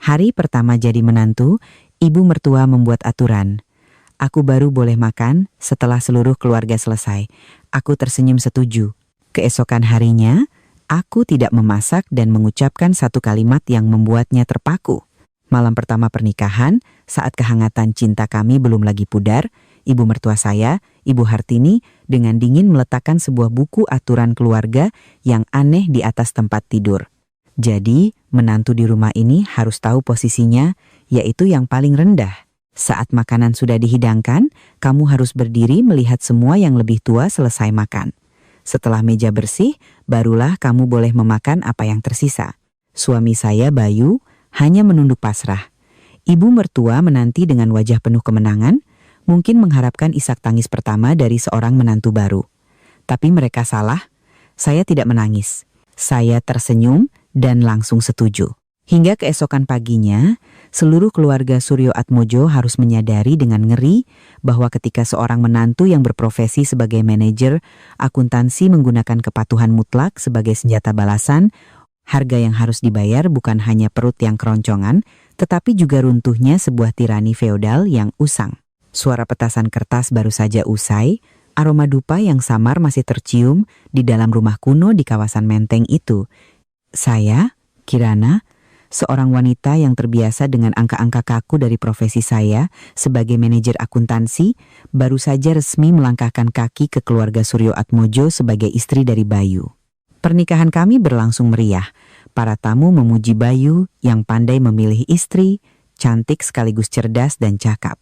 Hari pertama jadi menantu, ibu mertua membuat aturan. Aku baru boleh makan setelah seluruh keluarga selesai. Aku tersenyum setuju. Keesokan harinya, aku tidak memasak dan mengucapkan satu kalimat yang membuatnya terpaku. Malam pertama pernikahan, saat kehangatan cinta kami belum lagi pudar, ibu mertua saya, Ibu Hartini, dengan dingin meletakkan sebuah buku aturan keluarga yang aneh di atas tempat tidur. Jadi, menantu di rumah ini harus tahu posisinya, yaitu yang paling rendah. Saat makanan sudah dihidangkan, kamu harus berdiri melihat semua yang lebih tua selesai makan. Setelah meja bersih, barulah kamu boleh memakan apa yang tersisa. Suami saya, Bayu, hanya menunduk pasrah. Ibu mertua menanti dengan wajah penuh kemenangan, mungkin mengharapkan isak tangis pertama dari seorang menantu baru. Tapi mereka salah, saya tidak menangis. Saya tersenyum dan langsung setuju. Hingga keesokan paginya, seluruh keluarga Suryo Atmojo harus menyadari dengan ngeri bahwa ketika seorang menantu yang berprofesi sebagai manajer akuntansi menggunakan kepatuhan mutlak sebagai senjata balasan, harga yang harus dibayar bukan hanya perut yang keroncongan, tetapi juga runtuhnya sebuah tirani feodal yang usang. Suara petasan kertas baru saja usai, aroma dupa yang samar masih tercium di dalam rumah kuno di kawasan Menteng itu. Saya, Kirana, seorang wanita yang terbiasa dengan angka-angka kaku dari profesi saya sebagai manajer akuntansi, baru saja resmi melangkahkan kaki ke keluarga Suryo Atmojo sebagai istri dari Bayu. Pernikahan kami berlangsung meriah. Para tamu memuji Bayu yang pandai memilih istri, cantik sekaligus cerdas dan cakap.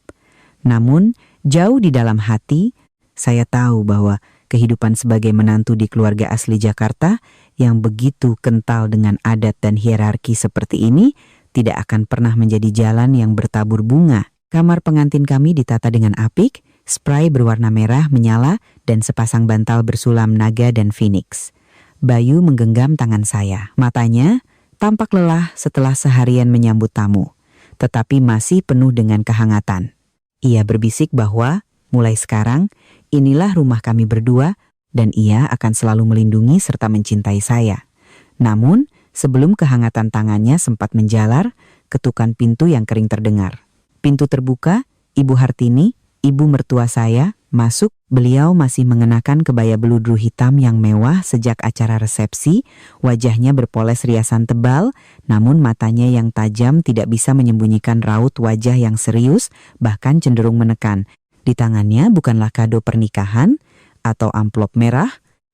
Namun, jauh di dalam hati, saya tahu bahwa kehidupan sebagai menantu di keluarga asli Jakarta yang begitu kental dengan adat dan hierarki seperti ini tidak akan pernah menjadi jalan yang bertabur bunga. Kamar pengantin kami ditata dengan apik, spray berwarna merah menyala dan sepasang bantal bersulam naga dan phoenix. Bayu menggenggam tangan saya. Matanya tampak lelah setelah seharian menyambut tamu, tetapi masih penuh dengan kehangatan. Ia berbisik bahwa, mulai sekarang, inilah rumah kami berdua dan ia akan selalu melindungi serta mencintai saya. Namun, sebelum kehangatan tangannya sempat menjalar, ketukan pintu yang kering terdengar. Pintu terbuka, Ibu Hartini, ibu mertua saya, masuk. Beliau masih mengenakan kebaya beludru hitam yang mewah sejak acara resepsi, wajahnya berpoles riasan tebal, namun matanya yang tajam tidak bisa menyembunyikan raut wajah yang serius, bahkan cenderung menekan. Di tangannya bukanlah kado pernikahan atau amplop merah,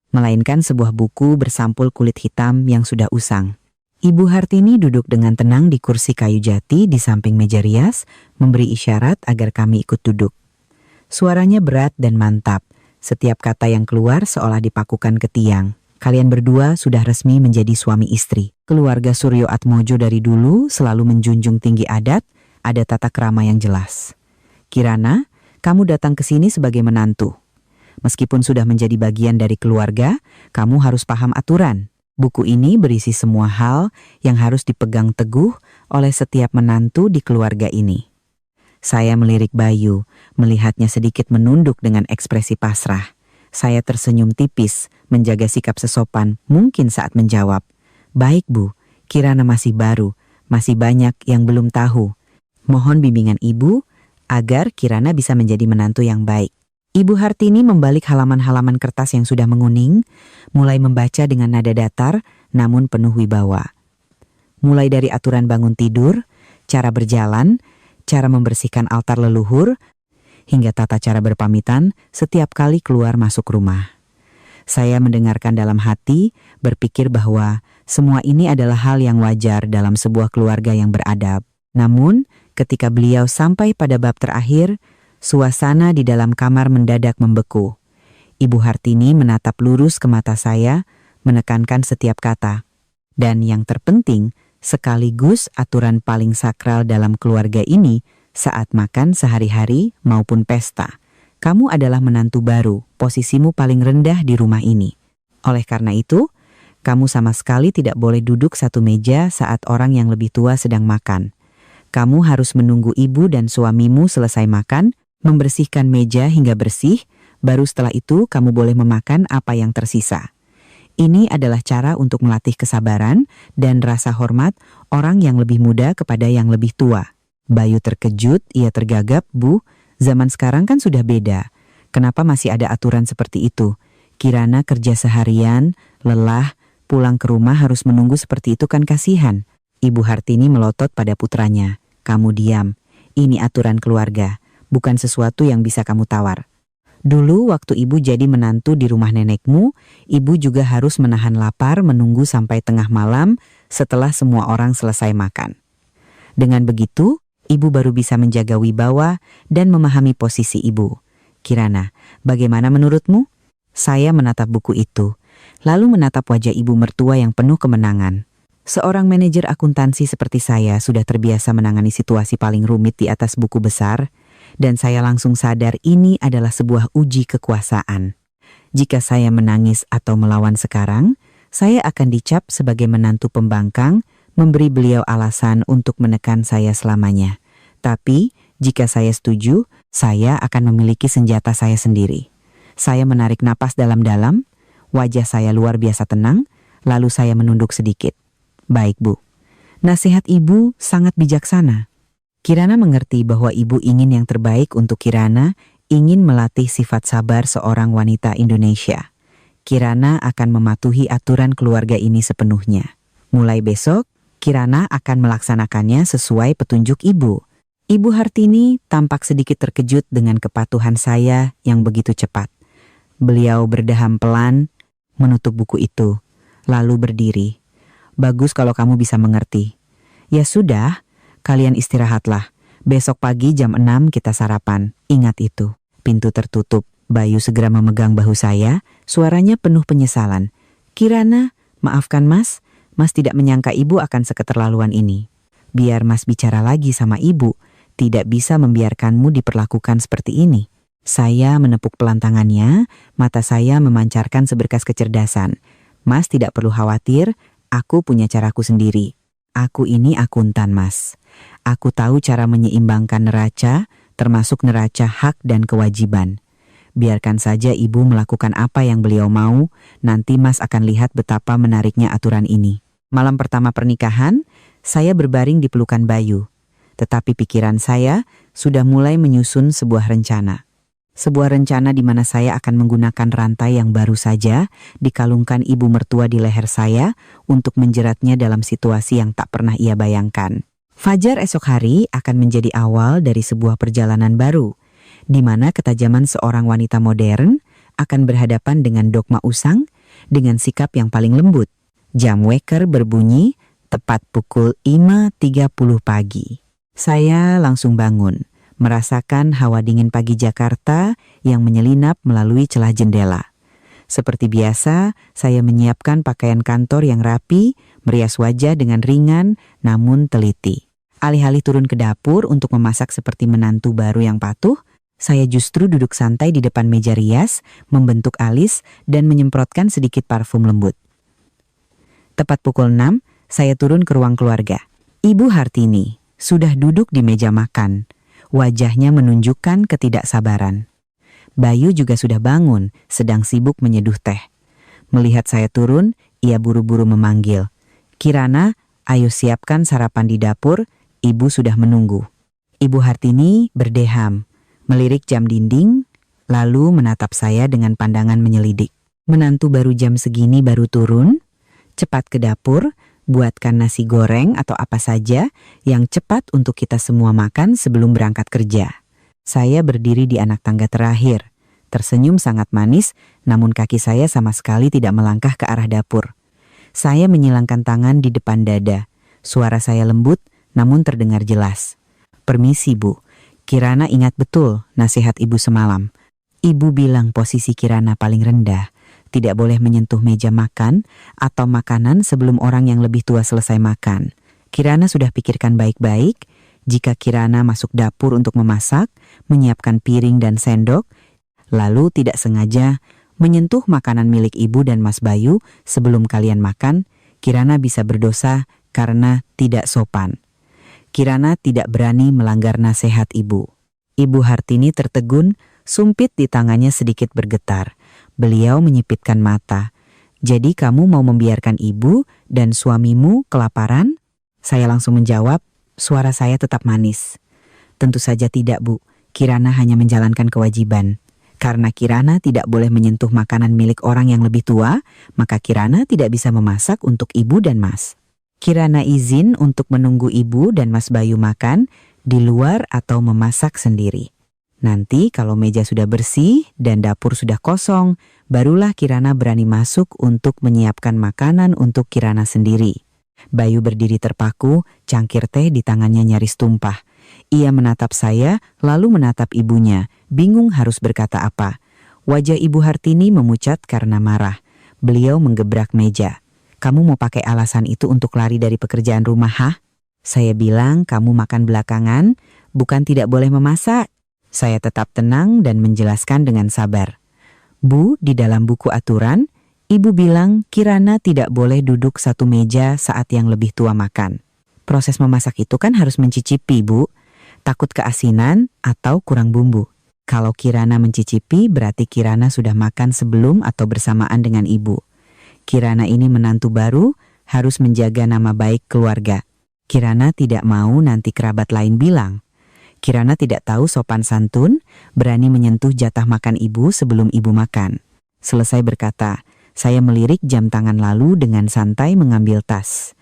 melainkan sebuah buku bersampul kulit hitam yang sudah usang. Ibu Hartini duduk dengan tenang di kursi kayu jati di samping meja rias, memberi isyarat agar kami ikut duduk. Suaranya berat dan mantap, setiap kata yang keluar seolah dipakukan ke tiang. Kalian berdua sudah resmi menjadi suami istri. Keluarga Suryo Atmojo dari dulu selalu menjunjung tinggi adat, ada tata krama yang jelas. Kirana, kamu datang ke sini sebagai menantu. Meskipun sudah menjadi bagian dari keluarga, kamu harus paham aturan. Buku ini berisi semua hal yang harus dipegang teguh oleh setiap menantu di keluarga ini. Saya melirik Bayu, melihatnya sedikit menunduk dengan ekspresi pasrah. Saya tersenyum tipis, menjaga sikap sesopan mungkin saat menjawab. Baik Bu, Kirana masih baru, masih banyak yang belum tahu. Mohon bimbingan Ibu agar Kirana bisa menjadi menantu yang baik. Ibu Hartini membalik halaman-halaman kertas yang sudah menguning, mulai membaca dengan nada datar namun penuh wibawa. Mulai dari aturan bangun tidur, cara berjalan, cara membersihkan altar leluhur, hingga tata cara berpamitan setiap kali keluar masuk rumah. Saya mendengarkan dalam hati, berpikir bahwa semua ini adalah hal yang wajar dalam sebuah keluarga yang beradab. Namun, ketika beliau sampai pada bab terakhir, suasana di dalam kamar mendadak membeku. Ibu Hartini menatap lurus ke mata saya, menekankan setiap kata. Dan yang terpenting, sekaligus aturan paling sakral dalam keluarga ini saat makan sehari-hari maupun pesta. Kamu adalah menantu baru, posisimu paling rendah di rumah ini. Oleh karena itu, kamu sama sekali tidak boleh duduk satu meja saat orang yang lebih tua sedang makan. Kamu harus menunggu ibu dan suamimu selesai makan, membersihkan meja hingga bersih, baru setelah itu kamu boleh memakan apa yang tersisa. Ini adalah cara untuk melatih kesabaran dan rasa hormat orang yang lebih muda kepada yang lebih tua. Bayu terkejut, ia tergagap, Bu, zaman sekarang kan sudah beda. Kenapa masih ada aturan seperti itu? Kirana kerja seharian, lelah, pulang ke rumah harus menunggu seperti itu kan kasihan. Ibu Hartini melotot pada putranya. Kamu diam, ini aturan keluarga, bukan sesuatu yang bisa kamu tawar. Dulu waktu ibu jadi menantu di rumah nenekmu, ibu juga harus menahan lapar menunggu sampai tengah malam setelah semua orang selesai makan. Dengan begitu, ibu baru bisa menjaga wibawa dan memahami posisi ibu. Kirana, bagaimana menurutmu? Saya menatap buku itu, lalu menatap wajah ibu mertua yang penuh kemenangan. Seorang manajer akuntansi seperti saya sudah terbiasa menangani situasi paling rumit di atas buku besar, dan saya langsung sadar ini adalah sebuah uji kekuasaan. Jika saya menangis atau melawan sekarang, saya akan dicap sebagai menantu pembangkang, memberi beliau alasan untuk menekan saya selamanya. Tapi, jika saya setuju, saya akan memiliki senjata saya sendiri. Saya menarik napas dalam-dalam, wajah saya luar biasa tenang, lalu saya menunduk sedikit. Baik, Bu. Nasihat Ibu sangat bijaksana. Kirana mengerti bahwa ibu ingin yang terbaik untuk Kirana, ingin melatih sifat sabar seorang wanita Indonesia. Kirana akan mematuhi aturan keluarga ini sepenuhnya. Mulai besok, Kirana akan melaksanakannya sesuai petunjuk ibu. Ibu Hartini tampak sedikit terkejut dengan kepatuhan saya yang begitu cepat. Beliau berdeham pelan, menutup buku itu, lalu berdiri. Bagus kalau kamu bisa mengerti. Ya sudah, kalian istirahatlah. Besok pagi jam 6 kita sarapan. Ingat itu. Pintu tertutup. Bayu segera memegang bahu saya. Suaranya penuh penyesalan. Kirana, maafkan Mas. Mas tidak menyangka ibu akan seketerlaluan ini. Biar Mas bicara lagi sama ibu. Tidak bisa membiarkanmu diperlakukan seperti ini. Saya menepuk pelan tangannya. Mata saya memancarkan seberkas kecerdasan. Mas tidak perlu khawatir. Aku punya caraku sendiri. Aku ini akuntan, Mas. Aku tahu cara menyeimbangkan neraca, termasuk neraca hak dan kewajiban. Biarkan saja ibu melakukan apa yang beliau mau, nanti Mas akan lihat betapa menariknya aturan ini. Malam pertama pernikahan, saya berbaring di pelukan Bayu. Tetapi pikiran saya sudah mulai menyusun sebuah rencana. Sebuah rencana di mana saya akan menggunakan rantai yang baru saja dikalungkan ibu mertua di leher saya untuk menjeratnya dalam situasi yang tak pernah ia bayangkan. Fajar esok hari akan menjadi awal dari sebuah perjalanan baru, di mana ketajaman seorang wanita modern akan berhadapan dengan dogma usang dengan sikap yang paling lembut. Jam weker berbunyi tepat pukul 5.30 pagi. Saya langsung bangun, merasakan hawa dingin pagi Jakarta yang menyelinap melalui celah jendela. Seperti biasa, saya menyiapkan pakaian kantor yang rapi, merias wajah dengan ringan namun teliti. Alih-alih turun ke dapur untuk memasak seperti menantu baru yang patuh, saya justru duduk santai di depan meja rias, membentuk alis dan menyemprotkan sedikit parfum lembut. Tepat pukul 6, saya turun ke ruang keluarga. Ibu Hartini sudah duduk di meja makan. Wajahnya menunjukkan ketidaksabaran. Bayu juga sudah bangun, sedang sibuk menyeduh teh. Melihat saya turun, ia buru-buru memanggil. Kirana, ayo siapkan sarapan di dapur, ibu sudah menunggu. Ibu Hartini berdeham, melirik jam dinding, lalu menatap saya dengan pandangan menyelidik. Menantu baru jam segini baru turun? Cepat ke dapur, buatkan nasi goreng atau apa saja yang cepat untuk kita semua makan sebelum berangkat kerja. Saya berdiri di anak tangga terakhir, tersenyum sangat manis, namun kaki saya sama sekali tidak melangkah ke arah dapur. Saya menyilangkan tangan di depan dada. Suara saya lembut, namun terdengar jelas. Permisi, Bu. Kirana ingat betul nasihat ibu semalam. Ibu bilang posisi Kirana paling rendah. Tidak boleh menyentuh meja makan atau makanan sebelum orang yang lebih tua selesai makan. Kirana sudah pikirkan baik-baik. Jika Kirana masuk dapur untuk memasak, menyiapkan piring dan sendok, lalu tidak sengaja menyentuh makanan milik ibu dan Mas Bayu sebelum kalian makan, Kirana bisa berdosa karena tidak sopan. Kirana tidak berani melanggar nasihat ibu. Ibu Hartini tertegun, sumpit di tangannya sedikit bergetar. Beliau menyipitkan mata. Jadi kamu mau membiarkan ibu dan suamimu kelaparan? Saya langsung menjawab, suara saya tetap manis. Tentu saja tidak, Bu. Kirana hanya menjalankan kewajiban. Karena Kirana tidak boleh menyentuh makanan milik orang yang lebih tua, maka Kirana tidak bisa memasak untuk ibu dan Mas. Kirana izin untuk menunggu ibu dan Mas Bayu makan di luar atau memasak sendiri. Nanti kalau meja sudah bersih dan dapur sudah kosong, barulah Kirana berani masuk untuk menyiapkan makanan untuk Kirana sendiri. Bayu berdiri terpaku, cangkir teh di tangannya nyaris tumpah. Ia menatap saya, lalu menatap ibunya, bingung harus berkata apa. Wajah Ibu Hartini memucat karena marah. Beliau menggebrak meja. Kamu mau pakai alasan itu untuk lari dari pekerjaan rumah, ha? Saya bilang kamu makan belakangan, bukan tidak boleh memasak. Saya tetap tenang dan menjelaskan dengan sabar. Bu, di dalam buku aturan, Ibu bilang Kirana tidak boleh duduk satu meja saat yang lebih tua makan. Proses memasak itu kan harus mencicipi, Bu. Takut keasinan atau kurang bumbu. Kalau Kirana mencicipi, berarti Kirana sudah makan sebelum atau bersamaan dengan Ibu. Kirana ini menantu baru, harus menjaga nama baik keluarga. Kirana tidak mau nanti kerabat lain bilang. Kirana tidak tahu sopan santun, berani menyentuh jatah makan ibu sebelum ibu makan. Selesai berkata, saya melirik jam tangan lalu dengan santai mengambil tas.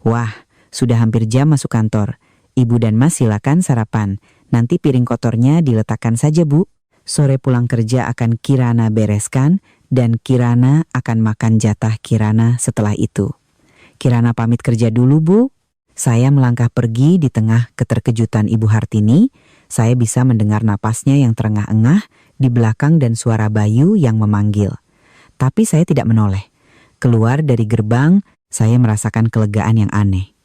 Wah, sudah hampir jam masuk kantor. Ibu dan Mas silakan sarapan. Nanti piring kotornya diletakkan saja, Bu. Sore pulang kerja akan Kirana bereskan dan Kirana akan makan jatah Kirana setelah itu. Kirana pamit kerja dulu, Bu. Saya melangkah pergi di tengah keterkejutan Ibu Hartini. Saya bisa mendengar napasnya yang terengah-engah di belakang dan suara Bayu yang memanggil. Tapi saya tidak menoleh. Keluar dari gerbang, saya merasakan kelegaan yang aneh.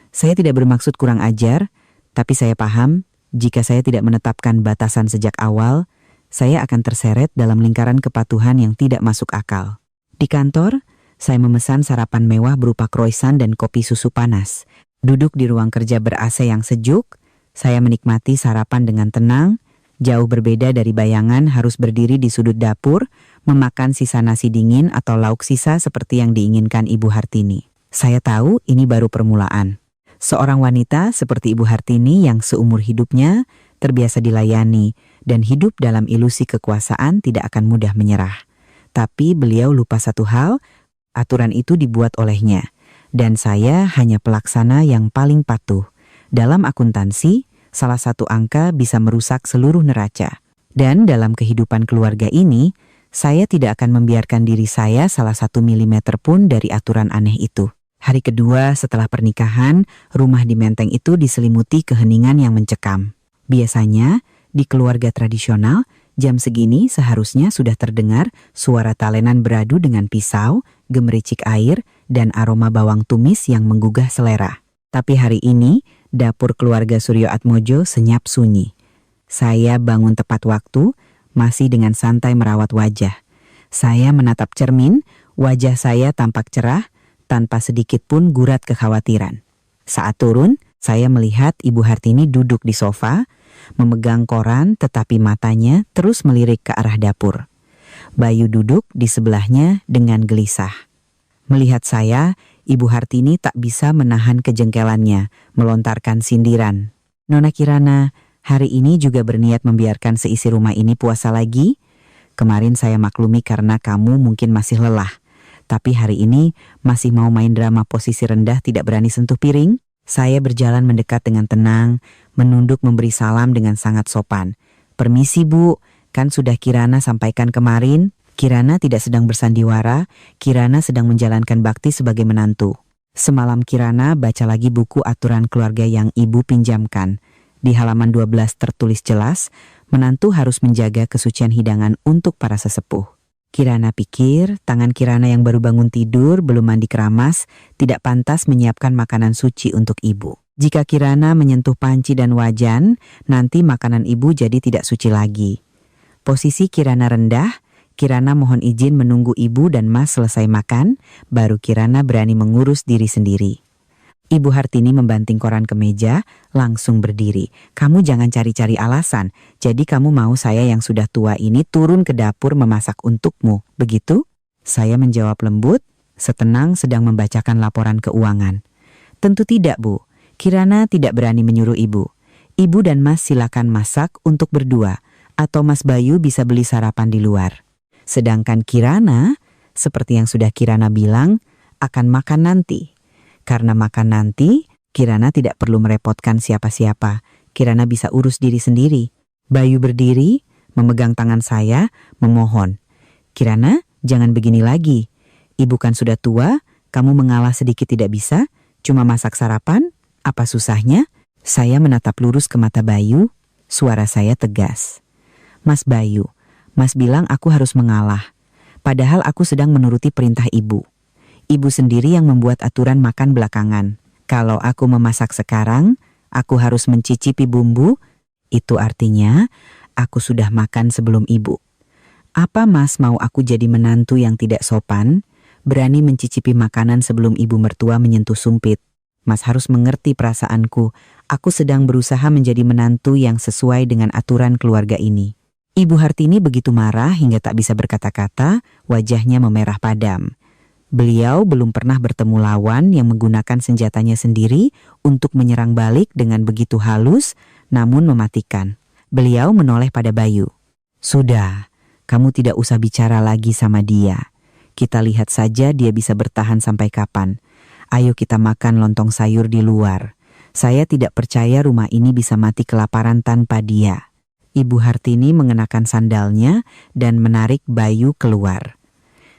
Saya tidak bermaksud kurang ajar, tapi saya paham jika saya tidak menetapkan batasan sejak awal, saya akan terseret dalam lingkaran kepatuhan yang tidak masuk akal. Di kantor, saya memesan sarapan mewah berupa croissant dan kopi susu panas. Duduk di ruang kerja ber-AC yang sejuk, saya menikmati sarapan dengan tenang, jauh berbeda dari bayangan harus berdiri di sudut dapur, memakan sisa nasi dingin atau lauk sisa seperti yang diinginkan Ibu Hartini. Saya tahu ini baru permulaan. Seorang wanita seperti Ibu Hartini yang seumur hidupnya terbiasa dilayani dan hidup dalam ilusi kekuasaan tidak akan mudah menyerah. Tapi beliau lupa satu hal, aturan itu dibuat olehnya. Dan saya hanya pelaksana yang paling patuh. Dalam akuntansi, salah satu angka bisa merusak seluruh neraca. Dan dalam kehidupan keluarga ini, saya tidak akan membiarkan diri saya salah satu milimeter pun dari aturan aneh itu. Hari kedua setelah pernikahan, rumah di Menteng itu diselimuti keheningan yang mencekam. Biasanya, di keluarga tradisional, jam segini seharusnya sudah terdengar suara talenan beradu dengan pisau, gemericik air, dan aroma bawang tumis yang menggugah selera. Tapi hari ini, dapur keluarga Suryo Atmojo senyap sunyi. Saya bangun tepat waktu, masih dengan santai merawat wajah. Saya menatap cermin, wajah saya tampak cerah, tanpa sedikit pun gurat kekhawatiran. Saat turun, saya melihat Ibu Hartini duduk di sofa, memegang koran tetapi matanya terus melirik ke arah dapur. Bayu duduk di sebelahnya dengan gelisah. Melihat saya, Ibu Hartini tak bisa menahan kejengkelannya, melontarkan sindiran. Nona Kirana, hari ini juga berniat membiarkan seisi rumah ini puasa lagi? Kemarin saya maklumi karena kamu mungkin masih lelah. Tapi hari ini masih mau main drama posisi rendah tidak berani sentuh piring? Saya berjalan mendekat dengan tenang, menunduk memberi salam dengan sangat sopan. Permisi Bu, kan sudah Kirana sampaikan kemarin. Kirana tidak sedang bersandiwara, Kirana sedang menjalankan bakti sebagai menantu. Semalam Kirana baca lagi buku aturan keluarga yang Ibu pinjamkan. Di halaman 12 tertulis jelas, menantu harus menjaga kesucian hidangan untuk para sesepuh. Kirana pikir, tangan Kirana yang baru bangun tidur, belum mandi keramas, tidak pantas menyiapkan makanan suci untuk Ibu. Jika Kirana menyentuh panci dan wajan, nanti makanan Ibu jadi tidak suci lagi. Posisi Kirana rendah, Kirana mohon izin menunggu Ibu dan Mas selesai makan, baru Kirana berani mengurus diri sendiri. Ibu Hartini membanting koran ke meja, langsung berdiri. Kamu jangan cari-cari alasan, jadi kamu mau saya yang sudah tua ini turun ke dapur memasak untukmu, begitu? Saya menjawab lembut, setenang sedang membacakan laporan keuangan. Tentu tidak, Bu. Kirana tidak berani menyuruh Ibu. Ibu dan Mas silakan masak untuk berdua, atau Mas Bayu bisa beli sarapan di luar. Sedangkan Kirana, seperti yang sudah Kirana bilang, akan makan nanti. Karena makan nanti, Kirana tidak perlu merepotkan siapa-siapa. Kirana bisa urus diri sendiri. Bayu berdiri, memegang tangan saya, memohon. Kirana, jangan begini lagi. Ibu kan sudah tua, kamu mengalah sedikit tidak bisa, cuma masak sarapan, apa susahnya? Saya menatap lurus ke mata Bayu, suara saya tegas. Mas Bayu, Mas bilang aku harus mengalah. Padahal aku sedang menuruti perintah Ibu. Ibu sendiri yang membuat aturan makan belakangan. Kalau aku memasak sekarang, aku harus mencicipi bumbu. Itu artinya aku sudah makan sebelum Ibu. Apa Mas mau aku jadi menantu yang tidak sopan? Berani mencicipi makanan sebelum Ibu mertua menyentuh sumpit. Mas harus mengerti perasaanku. Aku sedang berusaha menjadi menantu yang sesuai dengan aturan keluarga ini. Ibu Hartini begitu marah hingga tak bisa berkata-kata, wajahnya memerah padam. Beliau belum pernah bertemu lawan yang menggunakan senjatanya sendiri untuk menyerang balik dengan begitu halus, namun mematikan. Beliau menoleh pada Bayu. Sudah, kamu tidak usah bicara lagi sama dia. Kita lihat saja dia bisa bertahan sampai kapan. Ayo kita makan lontong sayur di luar. Saya tidak percaya rumah ini bisa mati kelaparan tanpa dia. Ibu Hartini mengenakan sandalnya dan menarik Bayu keluar.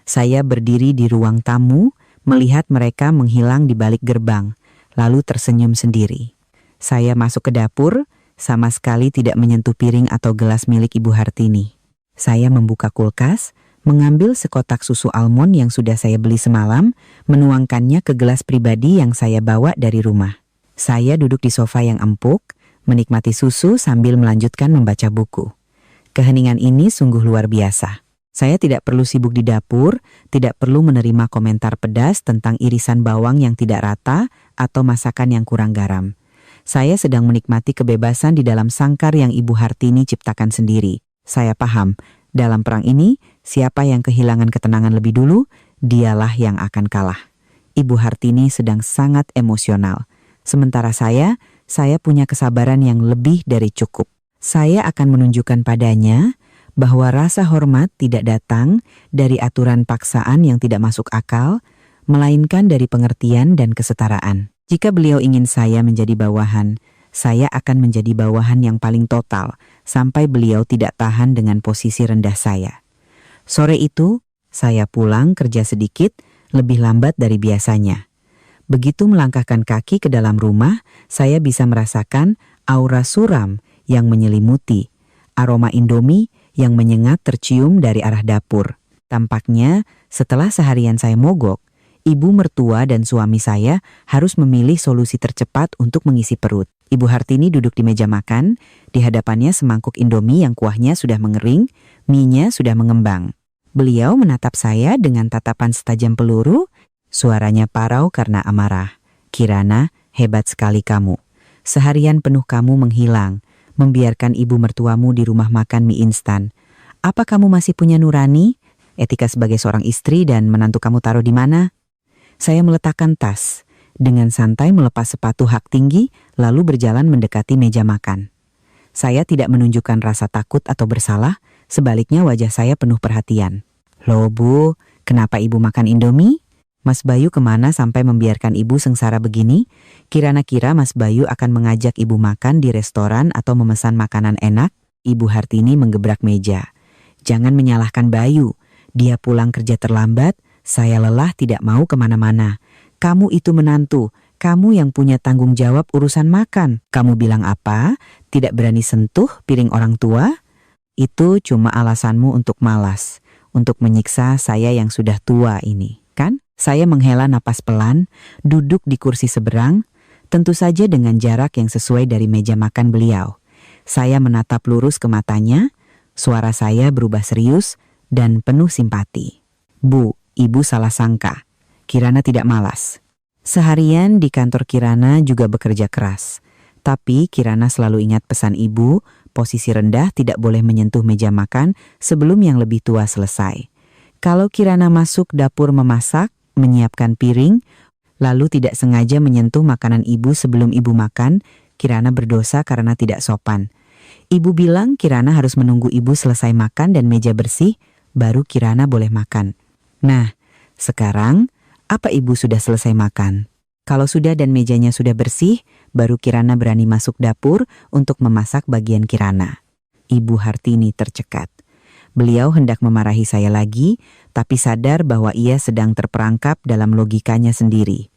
Saya berdiri di ruang tamu, melihat mereka menghilang di balik gerbang, lalu tersenyum sendiri. Saya masuk ke dapur, sama sekali tidak menyentuh piring atau gelas milik Ibu Hartini. Saya membuka kulkas, mengambil sekotak susu almond yang sudah saya beli semalam, menuangkannya ke gelas pribadi yang saya bawa dari rumah. Saya duduk di sofa yang empuk, menikmati susu sambil melanjutkan membaca buku. Keheningan ini sungguh luar biasa. Saya tidak perlu sibuk di dapur, tidak perlu menerima komentar pedas tentang irisan bawang yang tidak rata atau masakan yang kurang garam. Saya sedang menikmati kebebasan di dalam sangkar yang Ibu Hartini ciptakan sendiri. Saya paham, dalam perang ini, siapa yang kehilangan ketenangan lebih dulu, dialah yang akan kalah. Ibu Hartini sedang sangat emosional. Sementara saya punya kesabaran yang lebih dari cukup. Saya akan menunjukkan padanya bahwa rasa hormat tidak datang dari aturan paksaan yang tidak masuk akal, melainkan dari pengertian dan kesetaraan. Jika beliau ingin saya menjadi bawahan, saya akan menjadi bawahan yang paling total sampai beliau tidak tahan dengan posisi rendah saya. Sore itu, saya pulang kerja sedikit, lebih lambat dari biasanya. Begitu melangkahkan kaki ke dalam rumah, saya bisa merasakan aura suram yang menyelimuti, aroma Indomie yang menyengat tercium dari arah dapur. Tampaknya setelah seharian saya mogok, ibu mertua dan suami saya harus memilih solusi tercepat untuk mengisi perut. Ibu Hartini duduk di meja makan, di hadapannya semangkuk Indomie yang kuahnya sudah mengering, mie-nya sudah mengembang. Beliau menatap saya dengan tatapan setajam peluru. Suaranya parau karena amarah. Kirana, hebat sekali kamu. Seharian penuh kamu menghilang, membiarkan ibu mertuamu di rumah makan mie instan. Apa kamu masih punya nurani? Etika sebagai seorang istri dan menantu kamu taruh di mana? Saya meletakkan tas, dengan santai melepas sepatu hak tinggi, lalu berjalan mendekati meja makan. Saya tidak menunjukkan rasa takut atau bersalah, sebaliknya wajah saya penuh perhatian. Loh Bu, kenapa ibu makan Indomie? Mas Bayu kemana sampai membiarkan ibu sengsara begini? Kira-kira Mas Bayu akan mengajak ibu makan di restoran atau memesan makanan enak? Ibu Hartini menggebrak meja. Jangan menyalahkan Bayu. Dia pulang kerja terlambat, saya lelah tidak mau kemana-mana. Kamu itu menantu, kamu yang punya tanggung jawab urusan makan. Kamu bilang apa? Tidak berani sentuh piring orang tua? Itu cuma alasanmu untuk malas, untuk menyiksa saya yang sudah tua ini, kan? Saya menghela napas pelan, duduk di kursi seberang, tentu saja dengan jarak yang sesuai dari meja makan beliau. Saya menatap lurus ke matanya, suara saya berubah serius dan penuh simpati. Bu, ibu salah sangka. Kirana tidak malas. Seharian di kantor Kirana juga bekerja keras. Tapi Kirana selalu ingat pesan ibu, posisi rendah tidak boleh menyentuh meja makan sebelum yang lebih tua selesai. Kalau Kirana masuk dapur memasak, menyiapkan piring, lalu tidak sengaja menyentuh makanan ibu sebelum ibu makan, Kirana berdosa karena tidak sopan. Ibu bilang Kirana harus menunggu ibu selesai makan dan meja bersih, baru Kirana boleh makan. Nah, sekarang apa ibu sudah selesai makan? Kalau sudah dan mejanya sudah bersih, baru Kirana berani masuk dapur untuk memasak bagian Kirana. Ibu Hartini tercekat. Beliau hendak memarahi saya lagi, tapi sadar bahwa ia sedang terperangkap dalam logikanya sendiri.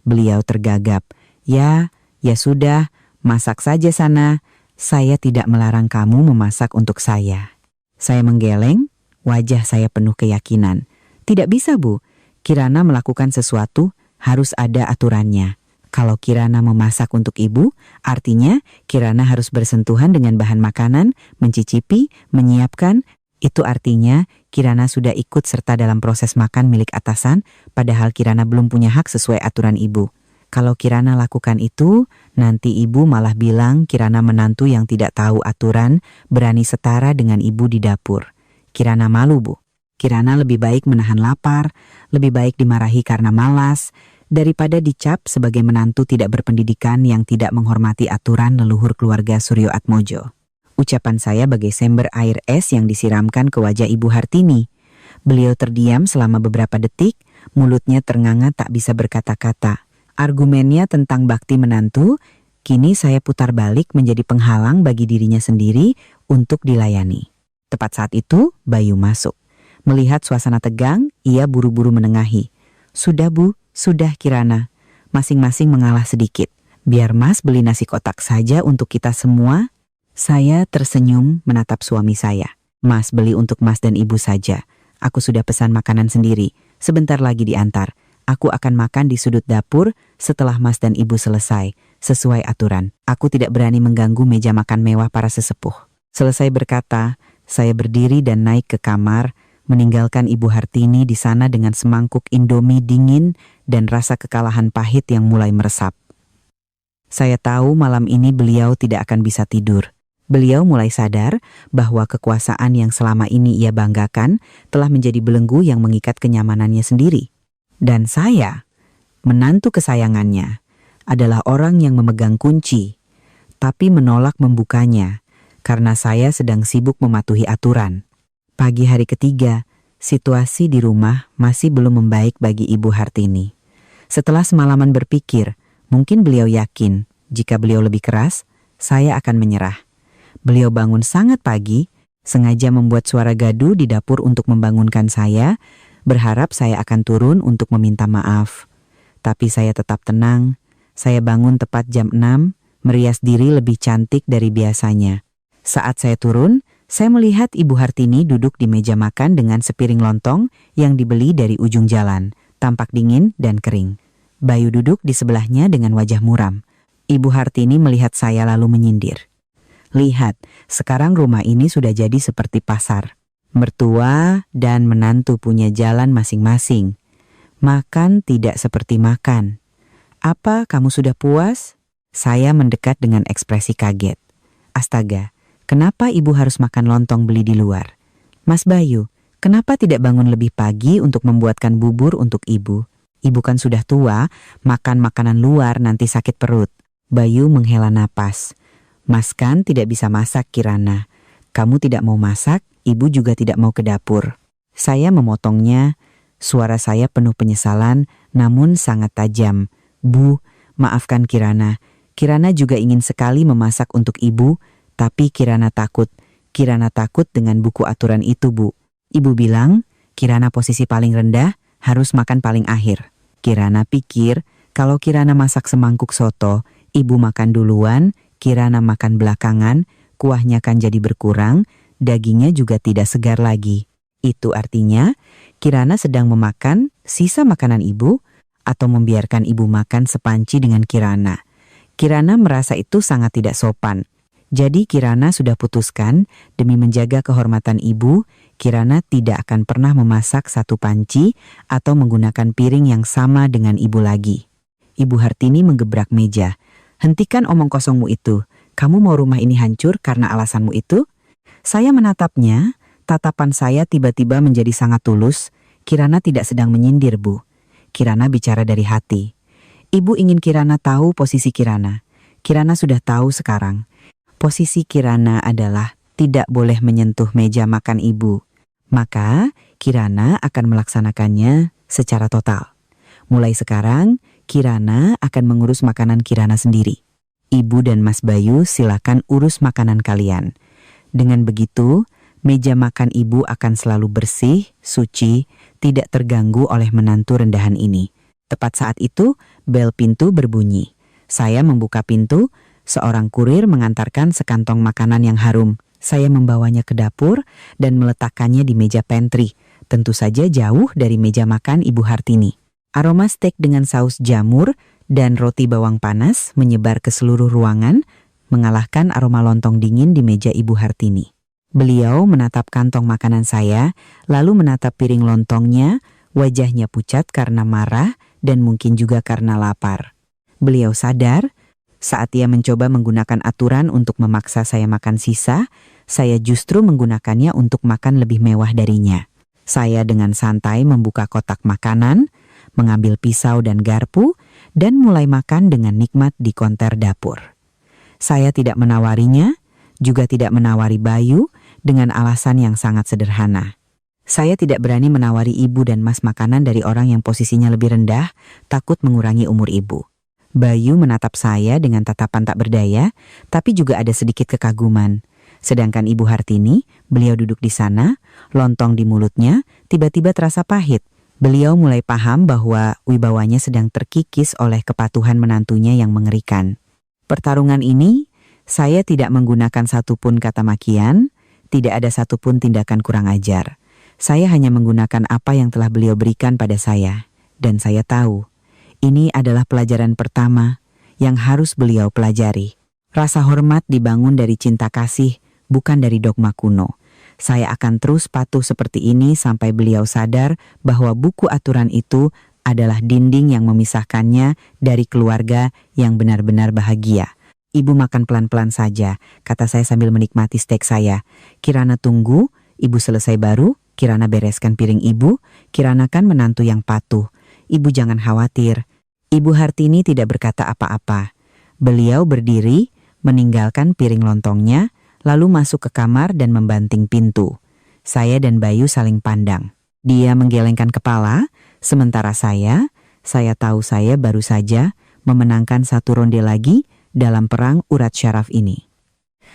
Beliau tergagap. Ya sudah, masak saja sana. Saya tidak melarang kamu memasak untuk saya. Saya menggeleng, wajah saya penuh keyakinan. Tidak bisa, Bu. Kirana melakukan sesuatu, harus ada aturannya. Kalau Kirana memasak untuk ibu, artinya Kirana harus bersentuhan dengan bahan makanan, mencicipi, menyiapkan. Itu artinya Kirana sudah ikut serta dalam proses makan milik atasan, padahal Kirana belum punya hak sesuai aturan ibu. Kalau Kirana lakukan itu, nanti ibu malah bilang Kirana menantu yang tidak tahu aturan, berani setara dengan ibu di dapur. Kirana malu, Bu. Kirana lebih baik menahan lapar, lebih baik dimarahi karena malas, daripada dicap sebagai menantu tidak berpendidikan yang tidak menghormati aturan leluhur keluarga Suryo Atmojo. Ucapan saya bagai sember air es yang disiramkan ke wajah Ibu Hartini. Beliau terdiam selama beberapa detik, mulutnya ternganga tak bisa berkata-kata. Argumennya tentang bakti menantu, kini saya putar balik menjadi penghalang bagi dirinya sendiri untuk dilayani. Tepat saat itu, Bayu masuk. Melihat suasana tegang, ia buru-buru menengahi. Sudah, Bu, sudah Kirana. Masing-masing mengalah sedikit. Biar Mas beli nasi kotak saja untuk kita semua. Saya tersenyum menatap suami saya. Mas beli untuk Mas dan Ibu saja. Aku sudah pesan makanan sendiri. Sebentar lagi diantar. Aku akan makan di sudut dapur setelah Mas dan Ibu selesai. Sesuai aturan. Aku tidak berani mengganggu meja makan mewah para sesepuh. Selesai berkata, saya berdiri dan naik ke kamar, meninggalkan Ibu Hartini di sana dengan semangkuk Indomie dingin dan rasa kekalahan pahit yang mulai meresap. Saya tahu malam ini beliau tidak akan bisa tidur. Beliau mulai sadar bahwa kekuasaan yang selama ini ia banggakan telah menjadi belenggu yang mengikat kenyamanannya sendiri. Dan saya, menantu kesayangannya, adalah orang yang memegang kunci, tapi menolak membukanya karena saya sedang sibuk mematuhi aturan. Pagi hari ketiga, situasi di rumah masih belum membaik bagi Ibu Hartini. Setelah semalaman berpikir, mungkin beliau yakin jika beliau lebih keras, saya akan menyerah. Beliau bangun sangat pagi, sengaja membuat suara gaduh di dapur untuk membangunkan saya, berharap saya akan turun untuk meminta maaf. Tapi saya tetap tenang. Saya bangun tepat jam 6, merias diri lebih cantik dari biasanya. Saat saya turun, saya melihat Ibu Hartini duduk di meja makan dengan sepiring lontong yang dibeli dari ujung jalan, tampak dingin dan kering. Bayu duduk di sebelahnya dengan wajah muram. Ibu Hartini melihat saya lalu menyindir. Lihat, sekarang rumah ini sudah jadi seperti pasar. Mertua dan menantu punya jalan masing-masing. Makan tidak seperti makan. Apa, kamu sudah puas? Saya mendekat dengan ekspresi kaget. Astaga, kenapa ibu harus makan lontong beli di luar? Mas Bayu, kenapa tidak bangun lebih pagi untuk membuatkan bubur untuk ibu? Ibu kan sudah tua, makan makanan luar nanti sakit perut. Bayu menghela napas. Mas kan tidak bisa masak, Kirana. Kamu tidak mau masak, ibu juga tidak mau ke dapur. Saya memotongnya, suara saya penuh penyesalan, namun sangat tajam. Bu, maafkan Kirana. Kirana juga ingin sekali memasak untuk ibu, tapi Kirana takut. Kirana takut dengan buku aturan itu, Bu. Ibu bilang, Kirana posisi paling rendah, harus makan paling akhir. Kirana pikir, kalau Kirana masak semangkuk soto, ibu makan duluan, Kirana makan belakangan, kuahnya kan jadi berkurang, dagingnya juga tidak segar lagi. Itu artinya, Kirana sedang memakan sisa makanan ibu atau membiarkan ibu makan sepanci dengan Kirana. Kirana merasa itu sangat tidak sopan. Jadi Kirana sudah putuskan, demi menjaga kehormatan ibu, Kirana tidak akan pernah memasak satu panci atau menggunakan piring yang sama dengan ibu lagi. Ibu Hartini menggebrak meja. Hentikan omong kosongmu itu. Kamu mau rumah ini hancur karena alasanmu itu? Saya menatapnya, Tatapan saya tiba-tiba menjadi sangat tulus. Kirana tidak sedang menyindir, Bu. Kirana bicara dari hati. Ibu ingin Kirana tahu posisi Kirana. Kirana sudah tahu sekarang. Posisi Kirana adalah tidak boleh menyentuh meja makan ibu. Maka Kirana akan melaksanakannya secara total. Mulai sekarang, Kirana akan mengurus makanan Kirana sendiri. Ibu dan Mas Bayu silakan urus makanan kalian. Dengan begitu, meja makan ibu akan selalu bersih, suci, tidak terganggu oleh menantu rendahan ini. Tepat saat itu, bel pintu berbunyi. Saya membuka pintu, seorang kurir mengantarkan sekantong makanan yang harum. Saya membawanya ke dapur dan meletakkannya di meja pantry, tentu saja jauh dari meja makan Ibu Hartini. Aroma steak dengan saus jamur dan roti bawang panas menyebar ke seluruh ruangan, mengalahkan aroma lontong dingin di meja Ibu Hartini. Beliau menatap kantong makanan saya, lalu menatap piring lontongnya, wajahnya pucat karena marah dan mungkin juga karena lapar. Beliau sadar, saat ia mencoba menggunakan aturan untuk memaksa saya makan sisa, saya justru menggunakannya untuk makan lebih mewah darinya. Saya dengan santai membuka kotak makanan, mengambil pisau dan garpu, dan mulai makan dengan nikmat di konter dapur. Saya tidak menawarinya, juga tidak menawari Bayu, dengan alasan yang sangat sederhana. Saya tidak berani menawari ibu dan mas makanan dari orang yang posisinya lebih rendah, takut mengurangi umur ibu. Bayu menatap saya dengan tatapan tak berdaya, tapi juga ada sedikit kekaguman. Sedangkan Ibu Hartini, beliau duduk di sana, lontong di mulutnya, tiba-tiba terasa pahit. Beliau mulai paham bahwa wibawanya sedang terkikis oleh kepatuhan menantunya yang mengerikan. Pertarungan ini, saya tidak menggunakan satupun kata makian, tidak ada satupun tindakan kurang ajar. Saya hanya menggunakan apa yang telah beliau berikan pada saya. Dan saya tahu, ini adalah pelajaran pertama yang harus beliau pelajari. Rasa hormat dibangun dari cinta kasih, bukan dari dogma kuno. Saya akan terus patuh seperti ini sampai beliau sadar bahwa buku aturan itu adalah dinding yang memisahkannya dari keluarga yang benar-benar bahagia. Ibu makan pelan-pelan saja, kata saya sambil menikmati steak saya. Kirana tunggu, ibu selesai baru, Kirana bereskan piring ibu, Kirana kan menantu yang patuh. Ibu jangan khawatir. Ibu Hartini tidak berkata apa-apa. Beliau berdiri, meninggalkan piring lontongnya, lalu masuk ke kamar dan membanting pintu. Saya dan Bayu saling pandang. Dia menggelengkan kepala, sementara saya tahu saya baru saja memenangkan satu ronde lagi dalam perang urat syaraf ini.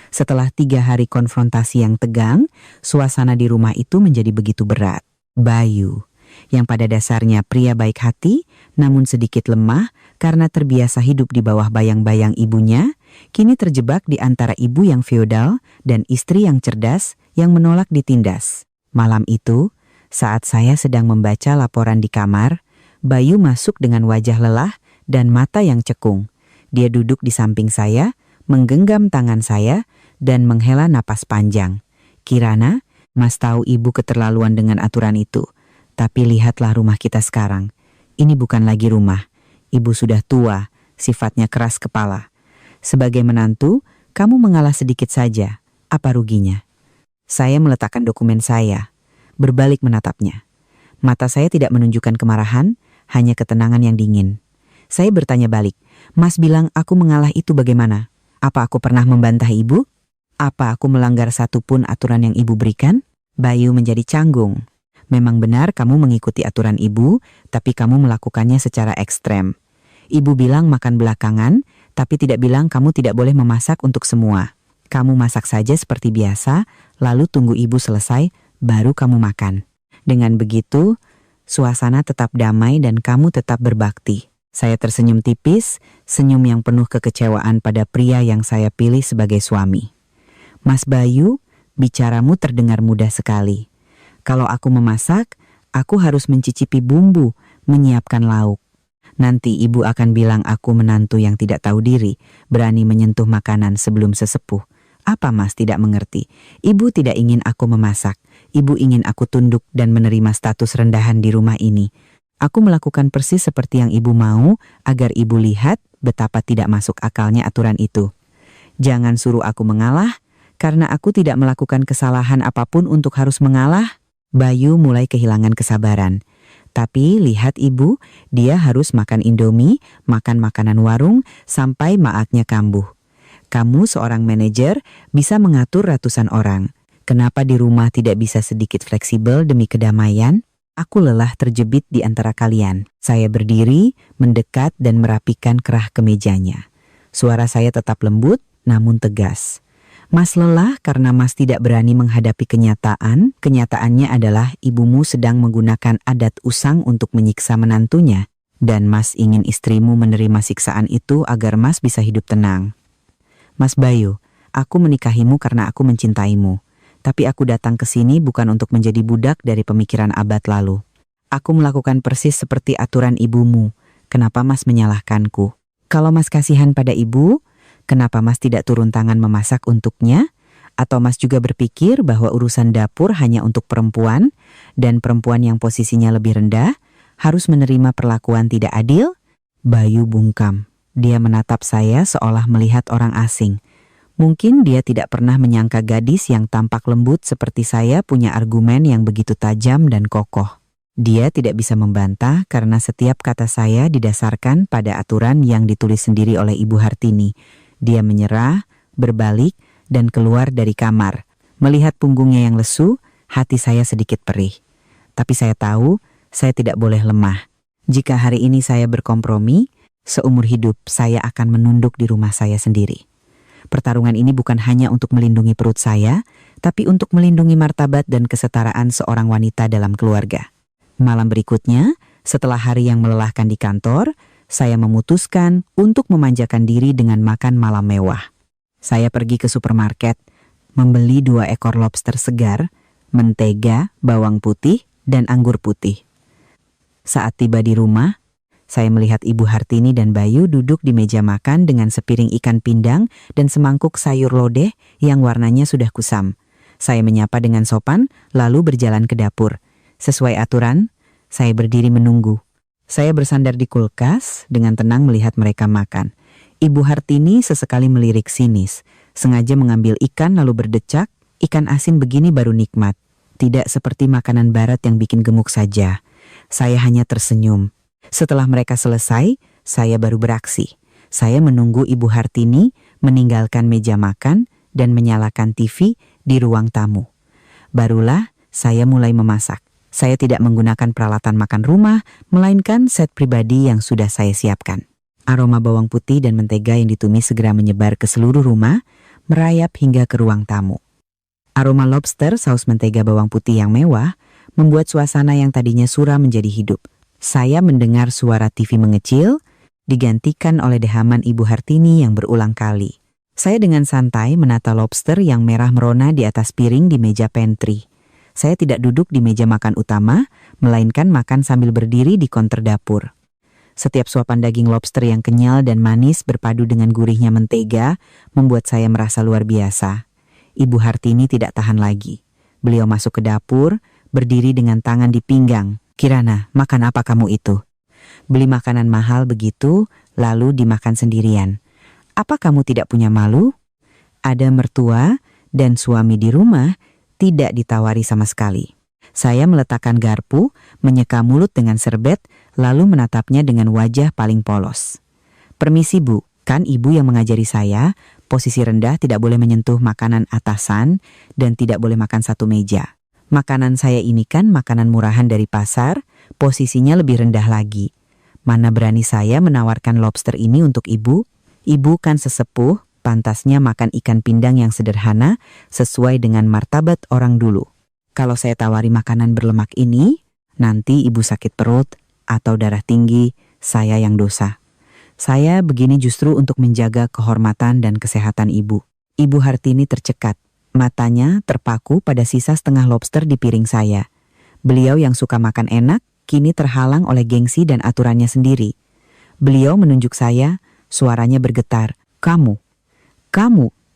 Setelah 3 hari konfrontasi yang tegang, suasana di rumah itu menjadi begitu berat. Bayu, yang pada dasarnya pria baik hati, namun sedikit lemah karena terbiasa hidup di bawah bayang-bayang ibunya, kini terjebak di antara ibu yang feodal dan istri yang cerdas yang menolak ditindas. Malam itu, saat saya sedang membaca laporan di kamar, Bayu masuk dengan wajah lelah dan mata yang cekung. Dia duduk di samping saya, menggenggam tangan saya, dan menghela napas panjang. Kirana, Mas tahu ibu keterlaluan dengan aturan itu. Tapi lihatlah rumah kita sekarang. Ini bukan lagi rumah. Ibu sudah tua, sifatnya keras kepala. Sebagai menantu, kamu mengalah sedikit saja. Apa ruginya? Saya meletakkan dokumen saya, berbalik menatapnya. Mata saya tidak menunjukkan kemarahan, hanya ketenangan yang dingin. Saya bertanya balik, Mas bilang aku mengalah itu bagaimana? Apa aku pernah membantah ibu? Apa aku melanggar satupun aturan yang ibu berikan? Bayu menjadi canggung. Memang benar kamu mengikuti aturan ibu, tapi kamu melakukannya secara ekstrem. Ibu bilang makan belakangan, tapi tidak bilang kamu tidak boleh memasak untuk semua. Kamu masak saja seperti biasa, lalu tunggu ibu selesai, baru kamu makan. Dengan begitu, suasana tetap damai dan kamu tetap berbakti. Saya tersenyum tipis, senyum yang penuh kekecewaan pada pria yang saya pilih sebagai suami. Mas Bayu, bicaramu terdengar mudah sekali. Kalau aku memasak, aku harus mencicipi bumbu, menyiapkan lauk. Nanti ibu akan bilang aku menantu yang tidak tahu diri, berani menyentuh makanan sebelum sesepuh. Apa Mas tidak mengerti? Ibu tidak ingin aku memasak. Ibu ingin aku tunduk dan menerima status rendahan di rumah ini. Aku melakukan persis seperti yang ibu mau agar ibu lihat betapa tidak masuk akalnya aturan itu. Jangan suruh aku mengalah, Karena aku tidak melakukan kesalahan apapun untuk harus mengalah, Bayu mulai kehilangan kesabaran. Tapi lihat ibu, dia harus makan Indomie, makan makanan warung, sampai maaknya kambuh. Kamu seorang manajer bisa mengatur ratusan orang. Kenapa di rumah tidak bisa sedikit fleksibel demi kedamaian? Aku lelah terjepit di antara kalian. Saya berdiri, mendekat dan merapikan kerah kemejanya. Suara saya tetap lembut, namun tegas. Mas lelah karena Mas tidak berani menghadapi kenyataan. Kenyataannya adalah ibumu sedang menggunakan adat usang untuk menyiksa menantunya. Dan Mas ingin istrimu menerima siksaan itu agar Mas bisa hidup tenang. Mas Bayu, aku menikahimu karena aku mencintaimu. Tapi aku datang ke sini bukan untuk menjadi budak dari pemikiran abad lalu. Aku melakukan persis seperti aturan ibumu. Kenapa Mas menyalahkanku? Kalau Mas kasihan pada ibu, kenapa Mas tidak turun tangan memasak untuknya? Atau Mas juga berpikir bahwa urusan dapur hanya untuk perempuan, dan perempuan yang posisinya lebih rendah harus menerima perlakuan tidak adil? Bayu bungkam. Dia menatap saya seolah melihat orang asing. Mungkin dia tidak pernah menyangka gadis yang tampak lembut seperti saya punya argumen yang begitu tajam dan kokoh. Dia tidak bisa membantah karena setiap kata saya didasarkan pada aturan yang ditulis sendiri oleh Ibu Hartini. Dia menyerah, berbalik, dan keluar dari kamar. Melihat punggungnya yang lesu, hati saya sedikit perih. Tapi saya tahu, saya tidak boleh lemah. Jika hari ini saya berkompromi, seumur hidup saya akan menunduk di rumah saya sendiri. Pertarungan ini bukan hanya untuk melindungi perut saya, tapi untuk melindungi martabat dan kesetaraan seorang wanita dalam keluarga. Malam berikutnya, setelah hari yang melelahkan di kantor, saya memutuskan untuk memanjakan diri dengan makan malam mewah. Saya pergi ke supermarket, membeli 2 ekor lobster segar, mentega, bawang putih, dan anggur putih. Saat tiba di rumah, saya melihat Ibu Hartini dan Bayu duduk di meja makan dengan sepiring ikan pindang dan semangkuk sayur lodeh yang warnanya sudah kusam. Saya menyapa dengan sopan, lalu berjalan ke dapur. Sesuai aturan, saya berdiri menunggu. Saya bersandar di kulkas dengan tenang melihat mereka makan. Ibu Hartini sesekali melirik sinis, sengaja mengambil ikan lalu berdecak, ikan asin begini baru nikmat. Tidak seperti makanan barat yang bikin gemuk saja. Saya hanya tersenyum. Setelah mereka selesai, saya baru beraksi. Saya menunggu Ibu Hartini meninggalkan meja makan dan menyalakan TV di ruang tamu. Barulah saya mulai memasak. Saya tidak menggunakan peralatan makan rumah, melainkan set pribadi yang sudah saya siapkan. Aroma bawang putih dan mentega yang ditumis segera menyebar ke seluruh rumah, merayap hingga ke ruang tamu. Aroma lobster saus mentega bawang putih yang mewah membuat suasana yang tadinya suram menjadi hidup. Saya mendengar suara TV mengecil, digantikan oleh dehaman Ibu Hartini yang berulang kali. Saya dengan santai menata lobster yang merah merona di atas piring di meja pantry. Saya tidak duduk di meja makan utama, melainkan makan sambil berdiri di konter dapur. Setiap suapan daging lobster yang kenyal dan manis berpadu dengan gurihnya mentega membuat saya merasa luar biasa. Ibu Hartini tidak tahan lagi. Beliau masuk ke dapur, berdiri dengan tangan di pinggang. "Kirana, makan apa kamu itu? Beli makanan mahal begitu, lalu dimakan sendirian. Apa kamu tidak punya malu? Ada mertua dan suami di rumah, tidak ditawari sama sekali." Saya meletakkan garpu, menyeka mulut dengan serbet, lalu menatapnya dengan wajah paling polos. "Permisi Bu, kan Ibu yang mengajari saya, posisi rendah tidak boleh menyentuh makanan atasan dan tidak boleh makan satu meja. Makanan saya ini kan makanan murahan dari pasar, posisinya lebih rendah lagi. Mana berani saya menawarkan lobster ini untuk Ibu? Ibu kan sesepuh, pantasnya makan ikan pindang yang sederhana sesuai dengan martabat orang dulu. Kalau saya tawari makanan berlemak ini, nanti Ibu sakit perut atau darah tinggi, saya yang dosa. Saya begini justru untuk menjaga kehormatan dan kesehatan Ibu." Ibu Hartini tercekat. Matanya terpaku pada sisa setengah lobster di piring saya. Beliau yang suka makan enak, kini terhalang oleh gengsi dan aturannya sendiri. Beliau menunjuk saya, suaranya bergetar. Kamu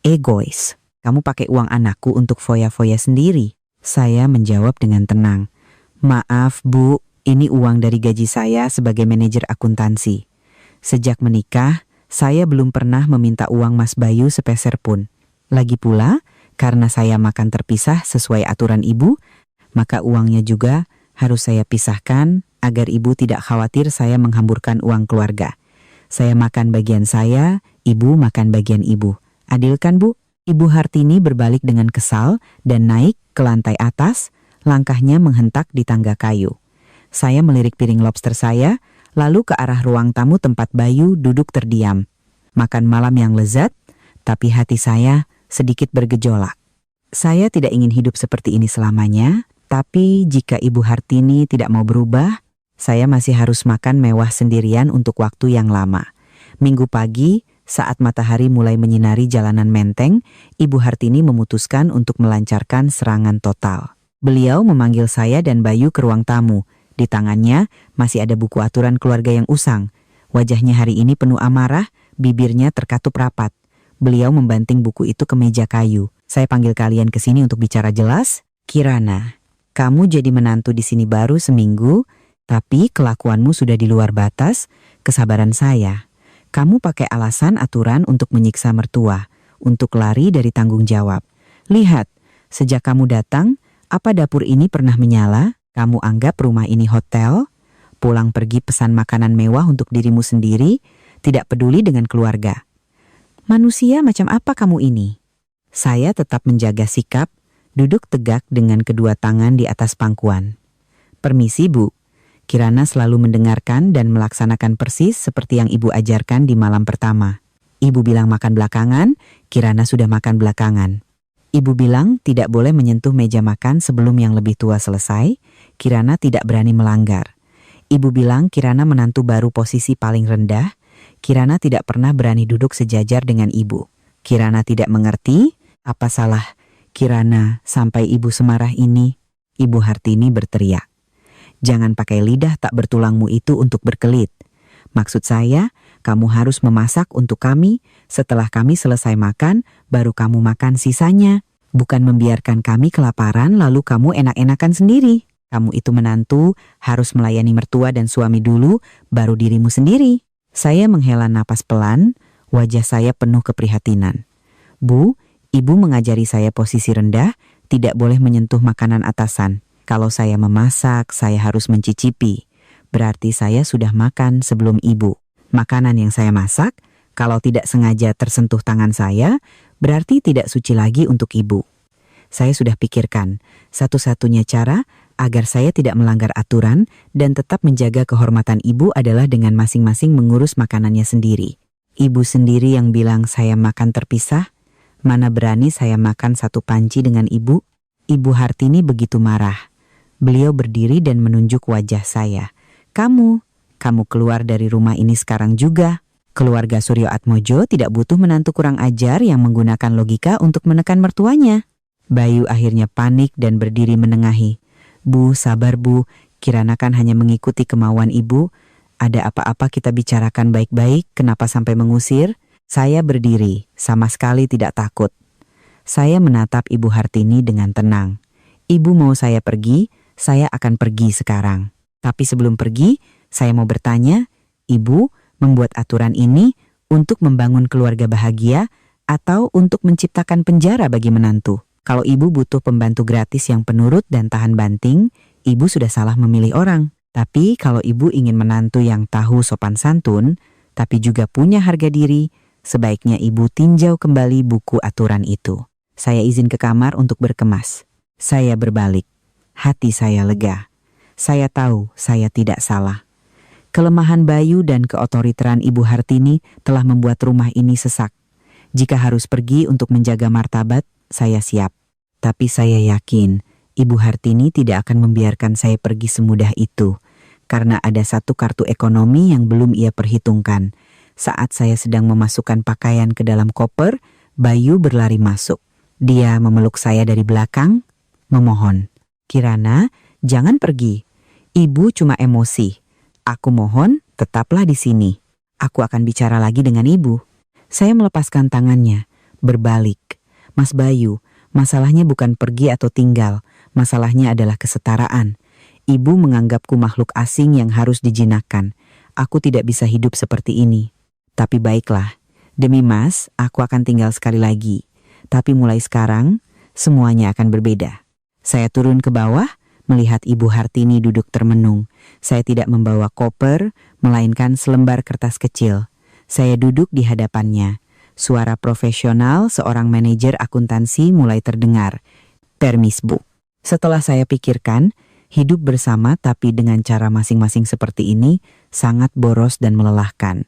egois. Kamu pakai uang anakku untuk foya-foya sendiri." Saya menjawab dengan tenang. "Maaf Bu, ini uang dari gaji saya sebagai manajer akuntansi. Sejak menikah, saya belum pernah meminta uang Mas Bayu sepeser pun. Lagi pula, Karena saya makan terpisah sesuai aturan ibu, maka uangnya juga harus saya pisahkan agar ibu tidak khawatir saya menghamburkan uang keluarga. Saya makan bagian saya, ibu makan bagian ibu. Adil kan, Bu? Ibu Hartini berbalik dengan kesal dan naik ke lantai atas, langkahnya menghentak di tangga kayu. Saya melirik piring lobster saya, lalu ke arah ruang tamu tempat Bayu duduk terdiam. Makan malam yang lezat, tapi hati saya sedikit bergejolak. Saya tidak ingin hidup seperti ini selamanya, tapi jika Ibu Hartini tidak mau berubah, saya masih harus makan mewah sendirian untuk waktu yang lama. Minggu pagi, saat matahari mulai menyinari jalanan Menteng, Ibu Hartini memutuskan untuk melancarkan serangan total. Beliau memanggil saya dan Bayu ke ruang tamu. Di tangannya masih ada buku aturan keluarga yang usang. Wajahnya hari ini penuh amarah, bibirnya terkatup rapat. Beliau membanting buku itu ke meja kayu. Saya panggil kalian ke sini untuk bicara jelas. Kirana, kamu jadi menantu di sini baru seminggu, tapi kelakuanmu sudah di luar batas kesabaran saya. Kamu pakai alasan aturan untuk menyiksa mertua, untuk lari dari tanggung jawab. Lihat, sejak kamu datang, apa dapur ini pernah menyala? Kamu anggap rumah ini hotel? Pulang pergi pesan makanan mewah untuk dirimu sendiri, tidak peduli dengan keluarga. Manusia macam apa kamu ini? Saya tetap menjaga sikap, duduk tegak dengan kedua tangan di atas pangkuan. Permisi, Bu. Kirana selalu mendengarkan dan melaksanakan persis seperti yang ibu ajarkan di malam pertama. Ibu bilang makan belakangan, Kirana sudah makan belakangan. Ibu bilang tidak boleh menyentuh meja makan sebelum yang lebih tua selesai, Kirana tidak berani melanggar. Ibu bilang Kirana menantu baru posisi paling rendah, Kirana tidak pernah berani duduk sejajar dengan ibu. Kirana tidak mengerti, apa salah Kirana sampai ibu semarah ini? Ibu Hartini berteriak. Jangan pakai lidah tak bertulangmu itu untuk berkelit. Maksud saya, kamu harus memasak untuk kami, setelah kami selesai makan, baru kamu makan sisanya. Bukan membiarkan kami kelaparan lalu kamu enak-enakan sendiri. Kamu itu menantu, harus melayani mertua dan suami dulu, baru dirimu sendiri. Saya menghela napas pelan, wajah saya penuh keprihatinan. Bu, ibu mengajari saya posisi rendah, tidak boleh menyentuh makanan atasan. Kalau saya memasak, saya harus mencicipi. Berarti saya sudah makan sebelum ibu. Makanan yang saya masak, kalau tidak sengaja tersentuh tangan saya, berarti tidak suci lagi untuk ibu. Saya sudah pikirkan, satu-satunya cara agar saya tidak melanggar aturan dan tetap menjaga kehormatan ibu adalah dengan masing-masing mengurus makanannya sendiri. Ibu sendiri yang bilang saya makan terpisah, mana berani saya makan satu panci dengan ibu? Ibu Hartini begitu marah. Beliau berdiri dan menunjuk wajah saya. Kamu keluar dari rumah ini sekarang juga. Keluarga Suryo Atmojo tidak butuh menantu kurang ajar yang menggunakan logika untuk menekan mertuanya. Bayu akhirnya panik dan berdiri menengahi. Bu, sabar Bu, Kirana kan hanya mengikuti kemauan ibu. Ada apa-apa kita bicarakan baik-baik, kenapa sampai mengusir? Saya berdiri, sama sekali tidak takut. Saya menatap Ibu Hartini dengan tenang. Ibu mau saya pergi, saya akan pergi sekarang. Tapi sebelum pergi, saya mau bertanya, Ibu membuat aturan ini untuk membangun keluarga bahagia atau untuk menciptakan penjara bagi menantu? Kalau Ibu butuh pembantu gratis yang penurut dan tahan banting, Ibu sudah salah memilih orang. Tapi kalau Ibu ingin menantu yang tahu sopan santun, tapi juga punya harga diri, sebaiknya Ibu tinjau kembali buku aturan itu. Saya izin ke kamar untuk berkemas. Saya berbalik. Hati saya lega. Saya tahu saya tidak salah. Kelemahan Bayu dan keotoriteran Ibu Hartini telah membuat rumah ini sesak. Jika harus pergi untuk menjaga martabat, saya siap. Tapi saya yakin Ibu Hartini tidak akan membiarkan saya pergi semudah itu. Karena ada satu kartu ekonomi yang belum ia perhitungkan. Saat saya sedang memasukkan pakaian ke dalam koper, Bayu berlari masuk. Dia memeluk saya dari belakang, memohon. Kirana, jangan pergi. Ibu cuma emosi. Aku mohon, tetaplah di sini. Aku akan bicara lagi dengan ibu. Saya melepaskan tangannya, berbalik. Mas Bayu, masalahnya bukan pergi atau tinggal. Masalahnya adalah kesetaraan. Ibu menganggapku makhluk asing yang harus dijinakkan. Aku tidak bisa hidup seperti ini. Tapi baiklah, demi Mas, aku akan tinggal sekali lagi. Tapi mulai sekarang, semuanya akan berbeda. Saya turun ke bawah, melihat Ibu Hartini duduk termenung. Saya tidak membawa koper, melainkan selembar kertas kecil. Saya duduk di hadapannya. Suara profesional seorang manajer akuntansi mulai terdengar. "Permis, Bu." Setelah saya pikirkan, hidup bersama tapi dengan cara masing-masing seperti ini sangat boros dan melelahkan.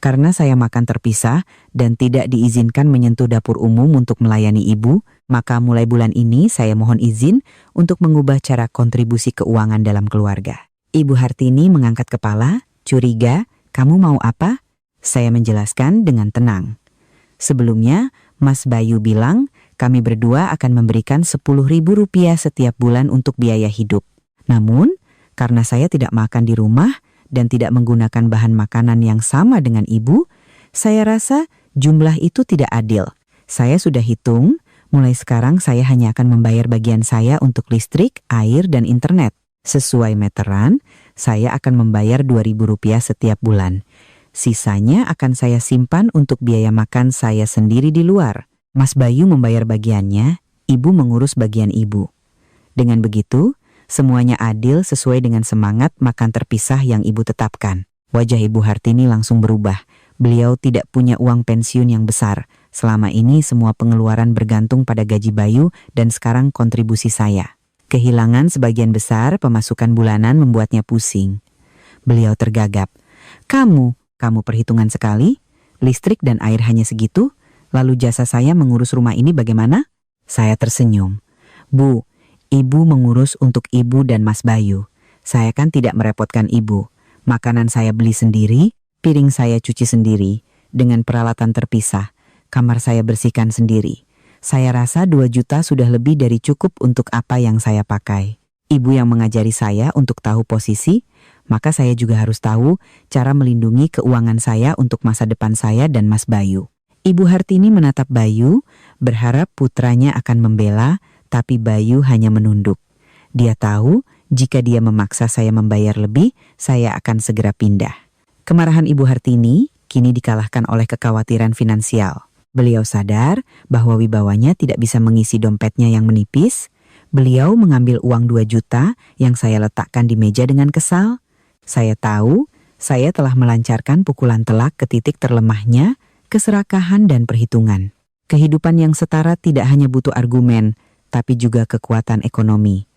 Karena saya makan terpisah dan tidak diizinkan menyentuh dapur umum untuk melayani ibu, maka mulai bulan ini saya mohon izin untuk mengubah cara kontribusi keuangan dalam keluarga. Ibu Hartini mengangkat kepala, curiga, "Kamu mau apa?" Saya menjelaskan dengan tenang. Sebelumnya, Mas Bayu bilang kami berdua akan memberikan Rp10.000 setiap bulan untuk biaya hidup. Namun, karena saya tidak makan di rumah dan tidak menggunakan bahan makanan yang sama dengan ibu, saya rasa jumlah itu tidak adil. Saya sudah hitung, mulai sekarang saya hanya akan membayar bagian saya untuk listrik, air, dan internet. Sesuai meteran, saya akan membayar Rp2.000 setiap bulan. Sisanya akan saya simpan untuk biaya makan saya sendiri di luar. Mas Bayu membayar bagiannya, ibu mengurus bagian ibu. Dengan begitu, semuanya adil sesuai dengan semangat makan terpisah yang ibu tetapkan. Wajah Ibu Hartini langsung berubah. Beliau tidak punya uang pensiun yang besar. Selama ini semua pengeluaran bergantung pada gaji Bayu dan sekarang kontribusi saya. Kehilangan sebagian besar pemasukan bulanan membuatnya pusing. Beliau tergagap. Kamu perhitungan sekali? Listrik dan air hanya segitu? Lalu jasa saya mengurus rumah ini bagaimana? Saya tersenyum. Bu, ibu mengurus untuk ibu dan Mas Bayu. Saya kan tidak merepotkan ibu. Makanan saya beli sendiri, piring saya cuci sendiri, dengan peralatan terpisah. Kamar saya bersihkan sendiri. Saya rasa 2 juta sudah lebih dari cukup untuk apa yang saya pakai. Ibu yang mengajari saya untuk tahu posisi, maka saya juga harus tahu cara melindungi keuangan saya untuk masa depan saya dan Mas Bayu. Ibu Hartini menatap Bayu, berharap putranya akan membela, tapi Bayu hanya menunduk. Dia tahu jika dia memaksa saya membayar lebih, saya akan segera pindah. Kemarahan Ibu Hartini kini dikalahkan oleh kekhawatiran finansial. Beliau sadar bahwa wibawanya tidak bisa mengisi dompetnya yang menipis. Beliau mengambil uang 2 juta yang saya letakkan di meja dengan kesal. Saya tahu saya telah melancarkan pukulan telak ke titik terlemahnya, keserakahan dan perhitungan. Kehidupan yang setara tidak hanya butuh argumen, tapi juga kekuatan ekonomi.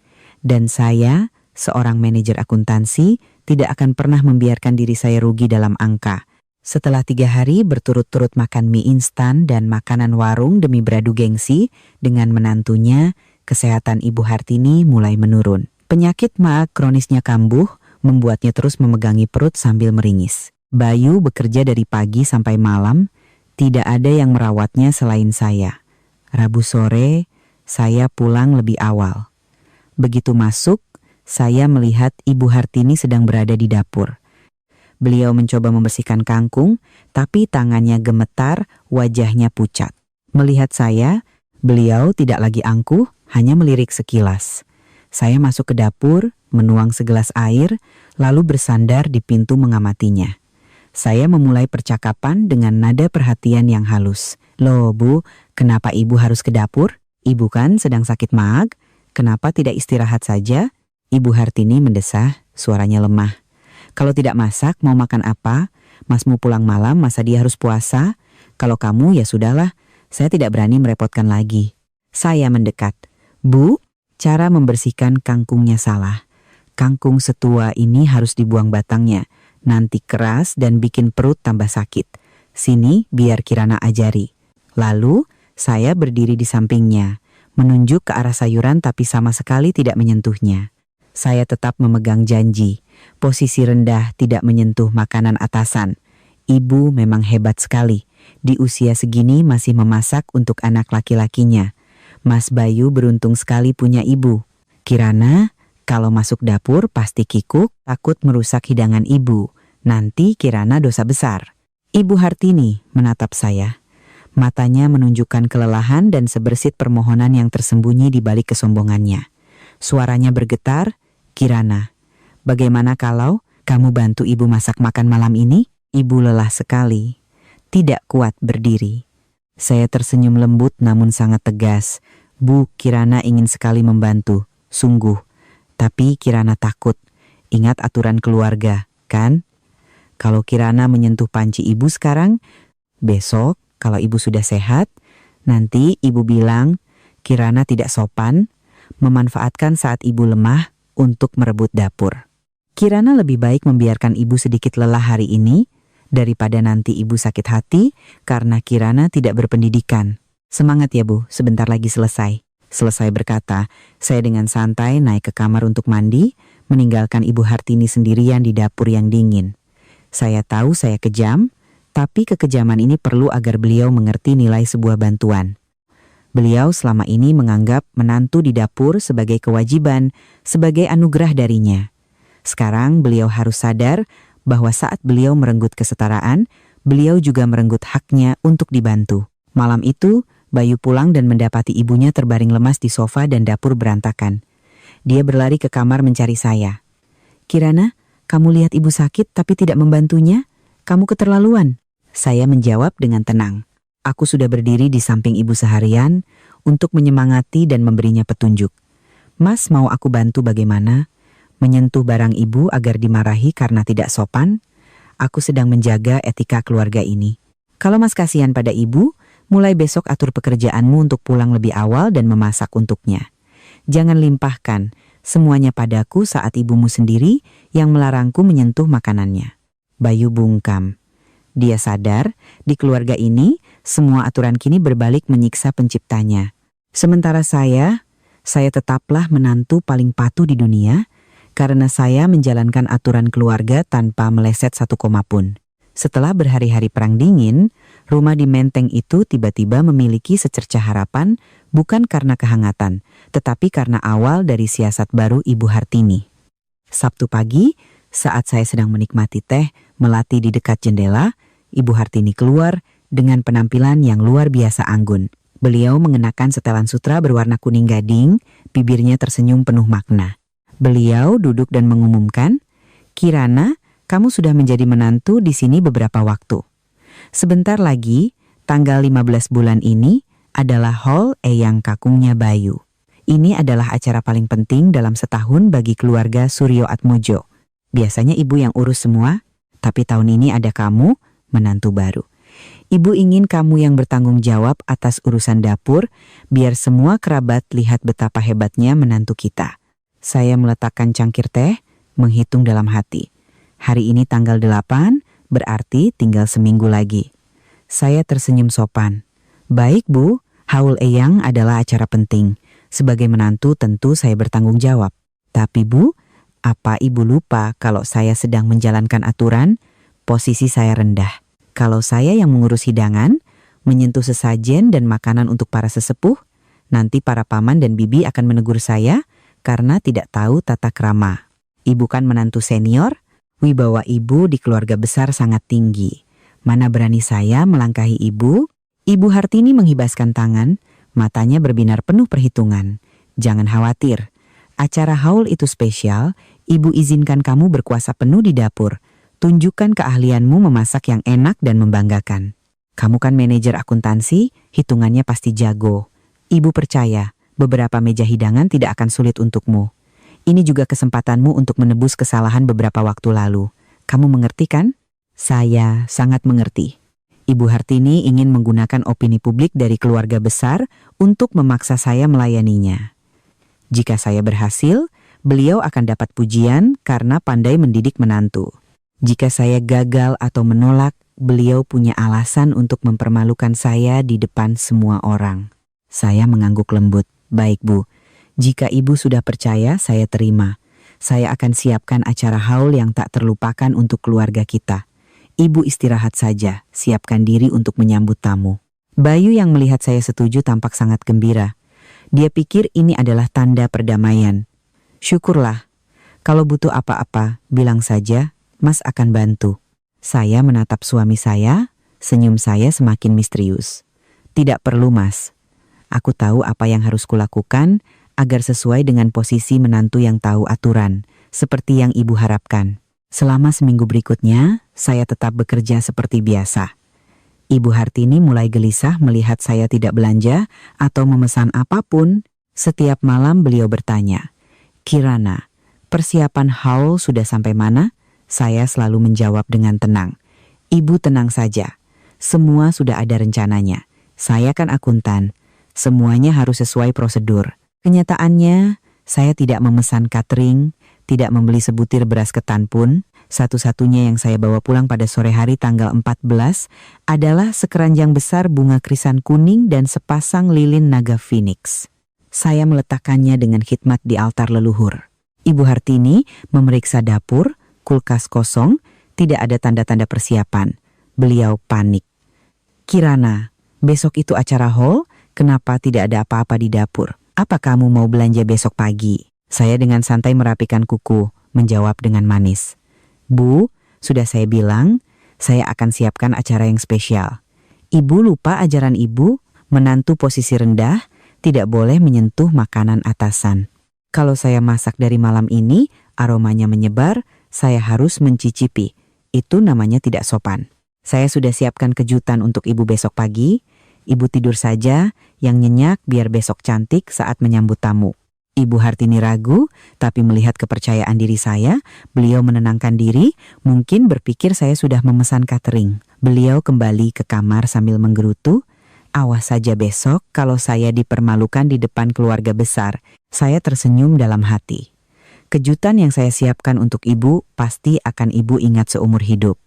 Dan saya, seorang manajer akuntansi, tidak akan pernah membiarkan diri saya rugi dalam angka. Setelah 3 hari berturut-turut makan mie instan dan makanan warung demi beradu gengsi dengan menantunya, kesehatan Ibu Hartini mulai menurun. Penyakit maag kronisnya kambuh membuatnya terus memegangi perut sambil meringis. Bayu bekerja dari pagi sampai malam, tidak ada yang merawatnya selain saya. Rabu sore, saya pulang lebih awal. Begitu masuk, saya melihat Ibu Hartini sedang berada di dapur. Beliau mencoba membersihkan kangkung, tapi tangannya gemetar, wajahnya pucat. Melihat saya, beliau tidak lagi angkuh, hanya melirik sekilas. Saya masuk ke dapur, menuang segelas air, lalu bersandar di pintu mengamatinya. Saya memulai percakapan dengan nada perhatian yang halus. Loh Bu, kenapa Ibu harus ke dapur? Ibu kan sedang sakit maag, kenapa tidak istirahat saja? Ibu Hartini mendesah, suaranya lemah. Kalau tidak masak, mau makan apa? Masmu pulang malam, masa dia harus puasa? Kalau kamu, ya sudahlah, saya tidak berani merepotkan lagi. Saya mendekat. Bu, cara membersihkan kangkungnya salah. Kangkung setua ini harus dibuang batangnya. Nanti keras dan bikin perut tambah sakit. Sini biar Kirana ajari. Lalu saya berdiri di sampingnya, menunjuk ke arah sayuran tapi sama sekali tidak menyentuhnya. Saya tetap memegang janji. Posisi rendah tidak menyentuh makanan atasan. Ibu memang hebat sekali. Di usia segini masih memasak untuk anak laki-lakinya. Mas Bayu beruntung sekali punya ibu. Kirana, kalau masuk dapur pasti kikuk, takut merusak hidangan ibu. Nanti Kirana dosa besar. Ibu Hartini menatap saya. Matanya menunjukkan kelelahan dan sebersit permohonan yang tersembunyi di balik kesombongannya. Suaranya bergetar, Kirana, bagaimana kalau kamu bantu ibu masak makan malam ini? Ibu lelah sekali, tidak kuat berdiri. Saya tersenyum lembut namun sangat tegas. Bu, Kirana ingin sekali membantu, sungguh. Tapi Kirana takut. Ingat aturan keluarga, kan? Kalau Kirana menyentuh panci ibu sekarang, besok kalau ibu sudah sehat, nanti ibu bilang Kirana tidak sopan, memanfaatkan saat ibu lemah untuk merebut dapur. Kirana lebih baik membiarkan ibu sedikit lelah hari ini, daripada nanti ibu sakit hati karena Kirana tidak berpendidikan. Semangat ya Bu, sebentar lagi selesai. Selesai berkata, saya dengan santai naik ke kamar untuk mandi, meninggalkan Ibu Hartini sendirian di dapur yang dingin. Saya tahu saya kejam, tapi kekejaman ini perlu agar beliau mengerti nilai sebuah bantuan. Beliau selama ini menganggap menantu di dapur sebagai kewajiban, sebagai anugerah darinya. Sekarang beliau harus sadar bahwa saat beliau merenggut kesetaraan, beliau juga merenggut haknya untuk dibantu. Malam itu, Bayu pulang dan mendapati ibunya terbaring lemas di sofa dan dapur berantakan. Dia berlari ke kamar mencari saya. Kirana, kamu lihat ibu sakit tapi tidak membantunya? Kamu keterlaluan. Saya menjawab dengan tenang. Aku sudah berdiri di samping ibu seharian untuk menyemangati dan memberinya petunjuk. Mas mau aku bantu bagaimana? Menyentuh barang ibu agar dimarahi karena tidak sopan? Aku sedang menjaga etika keluarga ini. Kalau Mas kasihan pada ibu, mulai besok atur pekerjaanmu untuk pulang lebih awal dan memasak untuknya. Jangan limpahkan semuanya padaku saat ibumu sendiri yang melarangku menyentuh makanannya. Bayu bungkam. Dia sadar di keluarga ini semua aturan kini berbalik menyiksa penciptanya. Sementara saya tetaplah menantu paling patuh di dunia karena saya menjalankan aturan keluarga tanpa meleset satu koma pun. Setelah berhari-hari perang dingin, rumah di Menteng itu tiba-tiba memiliki secercah harapan bukan karena kehangatan, tetapi karena awal dari siasat baru Ibu Hartini. Sabtu pagi, saat saya sedang menikmati teh melati di dekat jendela, Ibu Hartini keluar dengan penampilan yang luar biasa anggun. Beliau mengenakan setelan sutra berwarna kuning gading, bibirnya tersenyum penuh makna. Beliau duduk dan mengumumkan, Kirana, kamu sudah menjadi menantu di sini beberapa waktu. Sebentar lagi, tanggal 15 bulan ini adalah haul eyang kakungnya Bayu. Ini adalah acara paling penting dalam setahun bagi keluarga Suryo Atmojo. Biasanya ibu yang urus semua, tapi tahun ini ada kamu, menantu baru. Ibu ingin kamu yang bertanggung jawab atas urusan dapur, biar semua kerabat lihat betapa hebatnya menantu kita. Saya meletakkan cangkir teh, menghitung dalam hati. Hari ini tanggal 8, berarti tinggal seminggu lagi. Saya tersenyum sopan. Baik Bu, haul eyang adalah acara penting. Sebagai menantu tentu saya bertanggung jawab. Tapi Bu, apa Ibu lupa kalau saya sedang menjalankan aturan? Posisi saya rendah. Kalau saya yang mengurus hidangan, menyentuh sesajen dan makanan untuk para sesepuh, nanti para paman dan bibi akan menegur saya karena tidak tahu tata krama. Ibu kan menantu senior, wibawa ibu di keluarga besar sangat tinggi. Mana berani saya melangkahi ibu? Ibu Hartini menghibaskan tangan, matanya berbinar penuh perhitungan. Jangan khawatir, acara haul itu spesial, ibu izinkan kamu berkuasa penuh di dapur. Tunjukkan keahlianmu memasak yang enak dan membanggakan. Kamu kan manajer akuntansi, hitungannya pasti jago. Ibu percaya, beberapa meja hidangan tidak akan sulit untukmu. Ini juga kesempatanmu untuk menebus kesalahan beberapa waktu lalu. Kamu mengerti kan? Saya sangat mengerti. Ibu Hartini ingin menggunakan opini publik dari keluarga besar untuk memaksa saya melayaninya. Jika saya berhasil, beliau akan dapat pujian karena pandai mendidik menantu. Jika saya gagal atau menolak, beliau punya alasan untuk mempermalukan saya di depan semua orang. Saya mengangguk lembut. Baik Bu. Jika ibu sudah percaya, saya terima. Saya akan siapkan acara haul yang tak terlupakan untuk keluarga kita. Ibu istirahat saja, siapkan diri untuk menyambut tamu. Bayu yang melihat saya setuju tampak sangat gembira. Dia pikir ini adalah tanda perdamaian. Syukurlah. Kalau butuh apa-apa, bilang saja, Mas akan bantu. Saya menatap suami saya, senyum saya semakin misterius. Tidak perlu Mas. Aku tahu apa yang harus kulakukan, agar sesuai dengan posisi menantu yang tahu aturan, seperti yang ibu harapkan. Selama seminggu berikutnya, saya tetap bekerja seperti biasa. Ibu Hartini mulai gelisah melihat saya tidak belanja atau memesan apapun. Setiap malam beliau bertanya, "Kirana, persiapan haul sudah sampai mana?" Saya selalu menjawab dengan tenang, "Ibu tenang saja. Semua sudah ada rencananya. Saya kan akuntan. Semuanya harus sesuai prosedur." Kenyataannya, saya tidak memesan catering, tidak membeli sebutir beras ketan pun. Satu-satunya yang saya bawa pulang pada sore hari tanggal 14 adalah sekeranjang besar bunga krisan kuning dan sepasang lilin naga phoenix. Saya meletakkannya dengan khidmat di altar leluhur. Ibu Hartini memeriksa dapur, kulkas kosong, tidak ada tanda-tanda persiapan. Beliau panik. "Kirana, besok itu acara haul, kenapa tidak ada apa-apa di dapur? Apa kamu mau belanja besok pagi?" Saya dengan santai merapikan kuku, menjawab dengan manis. "Bu, sudah saya bilang, saya akan siapkan acara yang spesial. Ibu lupa ajaran ibu, menantu posisi rendah, tidak boleh menyentuh makanan atasan. Kalau saya masak dari malam ini, aromanya menyebar, saya harus mencicipi. Itu namanya tidak sopan. Saya sudah siapkan kejutan untuk ibu besok pagi. Ibu tidur saja, yang nyenyak biar besok cantik saat menyambut tamu." Ibu Hartini ragu, tapi melihat kepercayaan diri saya, beliau menenangkan diri, mungkin berpikir saya sudah memesan catering. Beliau kembali ke kamar sambil menggerutu, "Awas saja besok kalau saya dipermalukan di depan keluarga besar." Saya tersenyum dalam hati. Kejutan yang saya siapkan untuk ibu pasti akan ibu ingat seumur hidup.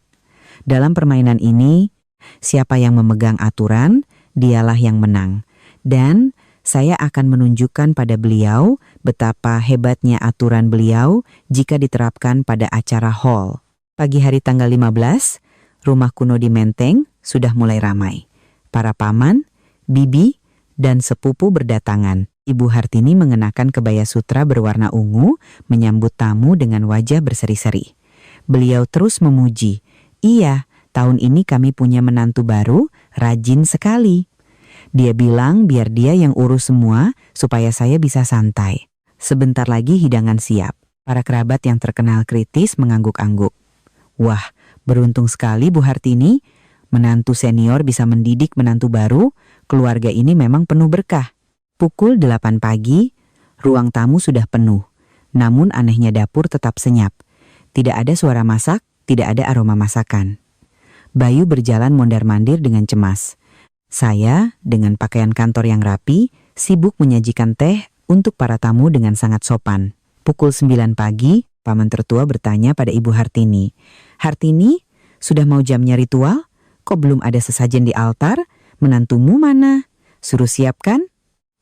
Dalam permainan ini, siapa yang memegang aturan, dialah yang menang. Dan saya akan menunjukkan pada beliau betapa hebatnya aturan beliau jika diterapkan pada acara haul. Pagi hari tanggal 15, rumah kuno di Menteng sudah mulai ramai. Para paman, bibi, dan sepupu berdatangan. Ibu Hartini mengenakan kebaya sutra berwarna ungu, menyambut tamu dengan wajah berseri-seri. Beliau terus memuji, "Iya, tahun ini kami punya menantu baru, rajin sekali. Dia bilang biar dia yang urus semua supaya saya bisa santai. Sebentar lagi hidangan siap." Para kerabat yang terkenal kritis mengangguk-angguk. "Wah, beruntung sekali Bu Hartini. Menantu senior bisa mendidik menantu baru. Keluarga ini memang penuh berkah." Pukul 8 pagi, ruang tamu sudah penuh. Namun anehnya dapur tetap senyap. Tidak ada suara masak, tidak ada aroma masakan. Bayu berjalan mondar-mandir dengan cemas. Saya, dengan pakaian kantor yang rapi, sibuk menyajikan teh untuk para tamu dengan sangat sopan. Pukul 9 pagi, paman tertua bertanya pada Ibu Hartini, "Hartini, sudah mau jamnya ritual? Kok belum ada sesajen di altar? Menantumu mana? Suruh siapkan?"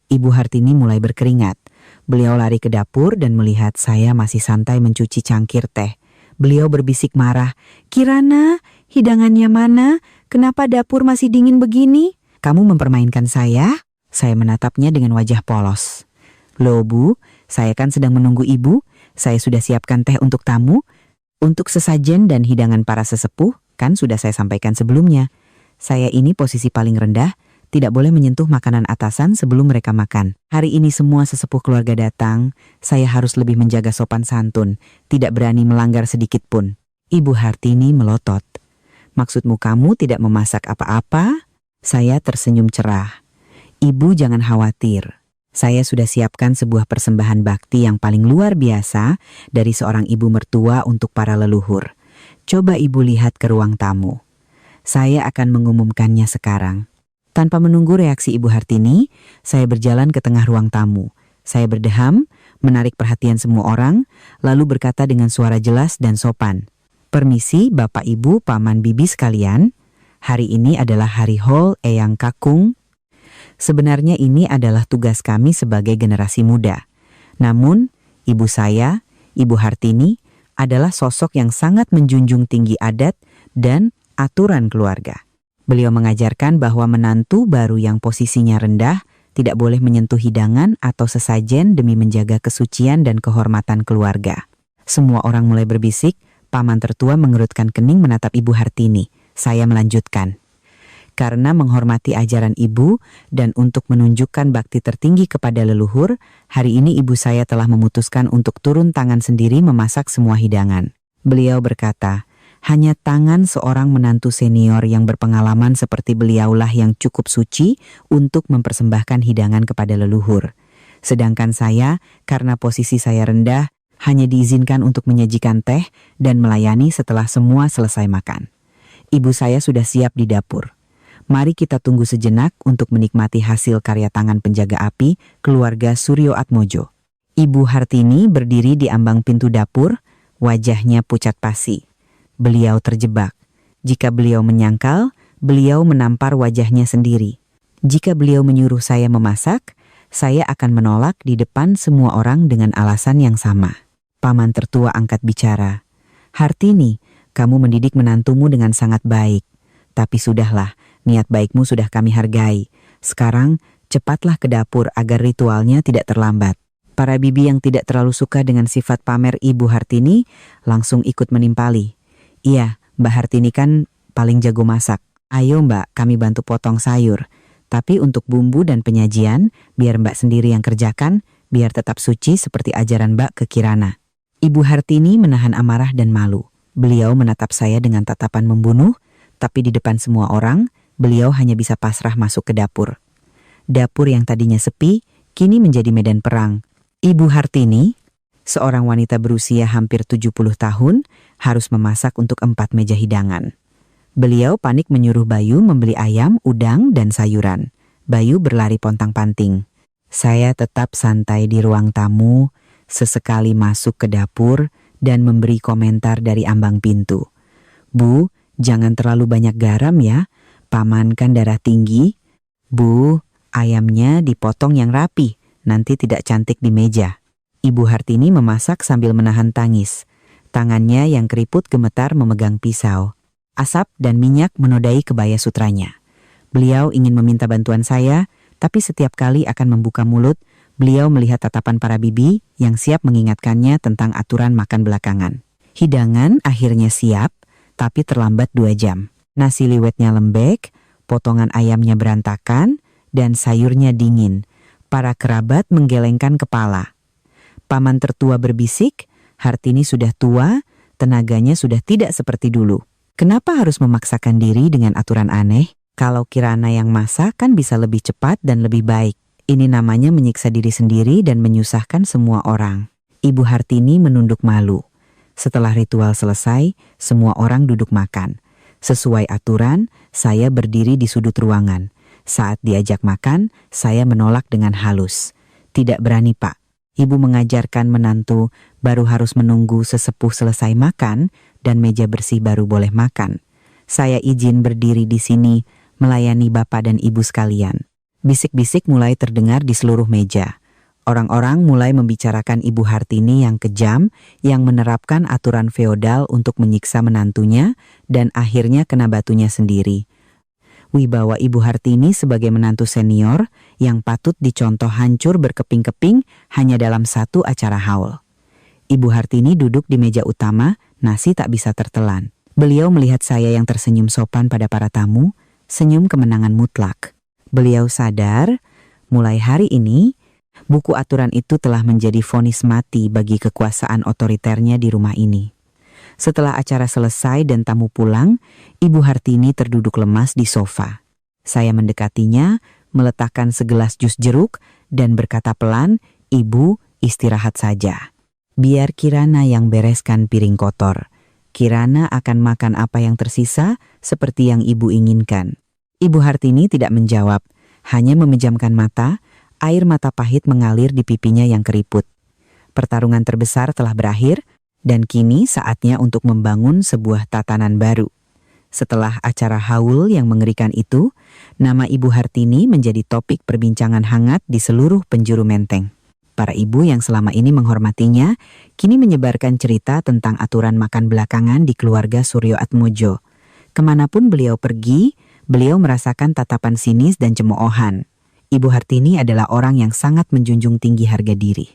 Ibu Hartini mulai berkeringat. Beliau lari ke dapur dan melihat saya masih santai mencuci cangkir teh. Beliau berbisik marah, "Kirana, hidangannya mana? Kenapa dapur masih dingin begini? Kamu mempermainkan saya?" Saya menatapnya dengan wajah polos. "Loh Bu, saya kan sedang menunggu ibu. Saya sudah siapkan teh untuk tamu. Untuk sesajen dan hidangan para sesepuh, kan sudah saya sampaikan sebelumnya. Saya ini posisi paling rendah, tidak boleh menyentuh makanan atasan sebelum mereka makan. Hari ini semua sesepuh keluarga datang, saya harus lebih menjaga sopan santun, tidak berani melanggar sedikit pun." Ibu Hartini melotot. "Maksudmu kamu tidak memasak apa-apa?" Saya tersenyum cerah. "Ibu jangan khawatir. Saya sudah siapkan sebuah persembahan bakti yang paling luar biasa dari seorang ibu mertua untuk para leluhur. Coba ibu lihat ke ruang tamu. Saya akan mengumumkannya sekarang." Tanpa menunggu reaksi Ibu Hartini, saya berjalan ke tengah ruang tamu. Saya berdeham, menarik perhatian semua orang, lalu berkata dengan suara jelas dan sopan, "Permisi Bapak Ibu Paman Bibi sekalian, hari ini adalah hari haul Eyang Kakung. Sebenarnya ini adalah tugas kami sebagai generasi muda. Namun, ibu saya, Ibu Hartini, adalah sosok yang sangat menjunjung tinggi adat dan aturan keluarga. Beliau mengajarkan bahwa menantu baru yang posisinya rendah tidak boleh menyentuh hidangan atau sesajen demi menjaga kesucian dan kehormatan keluarga." Semua orang mulai berbisik, paman tertua mengerutkan kening menatap Ibu Hartini. Saya melanjutkan, "Karena menghormati ajaran ibu dan untuk menunjukkan bakti tertinggi kepada leluhur, hari ini ibu saya telah memutuskan untuk turun tangan sendiri memasak semua hidangan." Beliau berkata, Hanya tangan seorang menantu senior yang berpengalaman seperti beliaulah yang cukup suci untuk mempersembahkan hidangan kepada leluhur. Sedangkan saya, karena posisi saya rendah, hanya diizinkan untuk menyajikan teh dan melayani setelah semua selesai makan. Ibu saya sudah siap di dapur. Mari kita tunggu sejenak untuk menikmati hasil karya tangan penjaga api keluarga Suryo Atmojo. Ibu Hartini berdiri di ambang pintu dapur, wajahnya pucat pasi. Beliau terjebak. Jika beliau menyangkal, beliau menampar wajahnya sendiri. Jika beliau menyuruh saya memasak, saya akan menolak di depan semua orang dengan alasan yang sama. Paman tertua angkat bicara. Hartini, kamu mendidik menantumu dengan sangat baik. Tapi sudahlah, niat baikmu sudah kami hargai. Sekarang, cepatlah ke dapur agar ritualnya tidak terlambat. Para bibi yang tidak terlalu suka dengan sifat pamer Ibu Hartini langsung ikut menimpali. Iya, Mbak Hartini kan paling jago masak. Ayo Mbak, kami bantu potong sayur. Tapi untuk bumbu dan penyajian, biar Mbak sendiri yang kerjakan, biar tetap suci seperti ajaran Mbak ke Kirana. Ibu Hartini menahan amarah dan malu. Beliau menatap saya dengan tatapan membunuh, tapi di depan semua orang, beliau hanya bisa pasrah masuk ke dapur. Dapur yang tadinya sepi, kini menjadi medan perang. Ibu Hartini, seorang wanita berusia hampir 70 tahun, harus memasak untuk 4 meja hidangan. Beliau panik menyuruh Bayu membeli ayam, udang, dan sayuran. Bayu berlari pontang-panting. Saya tetap santai di ruang tamu, sesekali masuk ke dapur, dan memberi komentar dari ambang pintu. Bu, jangan terlalu banyak garam ya, paman kan darah tinggi. Bu, ayamnya dipotong yang rapi, nanti tidak cantik di meja. Ibu Hartini memasak sambil menahan tangis. Tangannya yang keriput gemetar memegang pisau. Asap dan minyak menodai kebaya sutranya. Beliau ingin meminta bantuan saya, tapi setiap kali akan membuka mulut, beliau melihat tatapan para bibi yang siap mengingatkannya tentang aturan makan belakangan. Hidangan akhirnya siap, tapi terlambat 2 jam. Nasi liwetnya lembek, potongan ayamnya berantakan, dan sayurnya dingin. Para kerabat menggelengkan kepala. Paman tertua berbisik, Hartini sudah tua, tenaganya sudah tidak seperti dulu. Kenapa harus memaksakan diri dengan aturan aneh? Kalau Kirana yang masak kan bisa lebih cepat dan lebih baik. Ini namanya menyiksa diri sendiri dan menyusahkan semua orang. Ibu Hartini menunduk malu. Setelah ritual selesai, semua orang duduk makan. Sesuai aturan, saya berdiri di sudut ruangan. Saat diajak makan, saya menolak dengan halus. Tidak berani, Pak. Ibu mengajarkan menantu baru harus menunggu sesepuh selesai makan dan meja bersih baru boleh makan. Saya izin berdiri di sini melayani Bapak dan Ibu sekalian. Bisik-bisik mulai terdengar di seluruh meja. Orang-orang mulai membicarakan Ibu Hartini yang kejam, yang menerapkan aturan feodal untuk menyiksa menantunya dan akhirnya kena batunya sendiri. Wibawa Ibu Hartini sebagai menantu senior yang patut dicontoh hancur berkeping-keping hanya dalam satu acara haul. Ibu Hartini duduk di meja utama, nasi tak bisa tertelan. Beliau melihat saya yang tersenyum sopan pada para tamu, senyum kemenangan mutlak. Beliau sadar, mulai hari ini, buku aturan itu telah menjadi vonis mati bagi kekuasaan otoriternya di rumah ini. Setelah acara selesai dan tamu pulang, Ibu Hartini terduduk lemas di sofa. Saya mendekatinya, meletakkan segelas jus jeruk, dan berkata pelan, "Ibu, istirahat saja. Biar Kirana yang bereskan piring kotor. Kirana akan makan apa yang tersisa seperti yang Ibu inginkan." Ibu Hartini tidak menjawab, hanya memejamkan mata, air mata pahit mengalir di pipinya yang keriput. Pertarungan terbesar telah berakhir, dan kini saatnya untuk membangun sebuah tatanan baru. Setelah acara haul yang mengerikan itu, nama Ibu Hartini menjadi topik perbincangan hangat di seluruh penjuru Menteng. Para ibu yang selama ini menghormatinya, kini menyebarkan cerita tentang aturan makan belakangan di keluarga Suryo Atmojo. Kemanapun beliau pergi, beliau merasakan tatapan sinis dan cemoohan. Ibu Hartini adalah orang yang sangat menjunjung tinggi harga diri.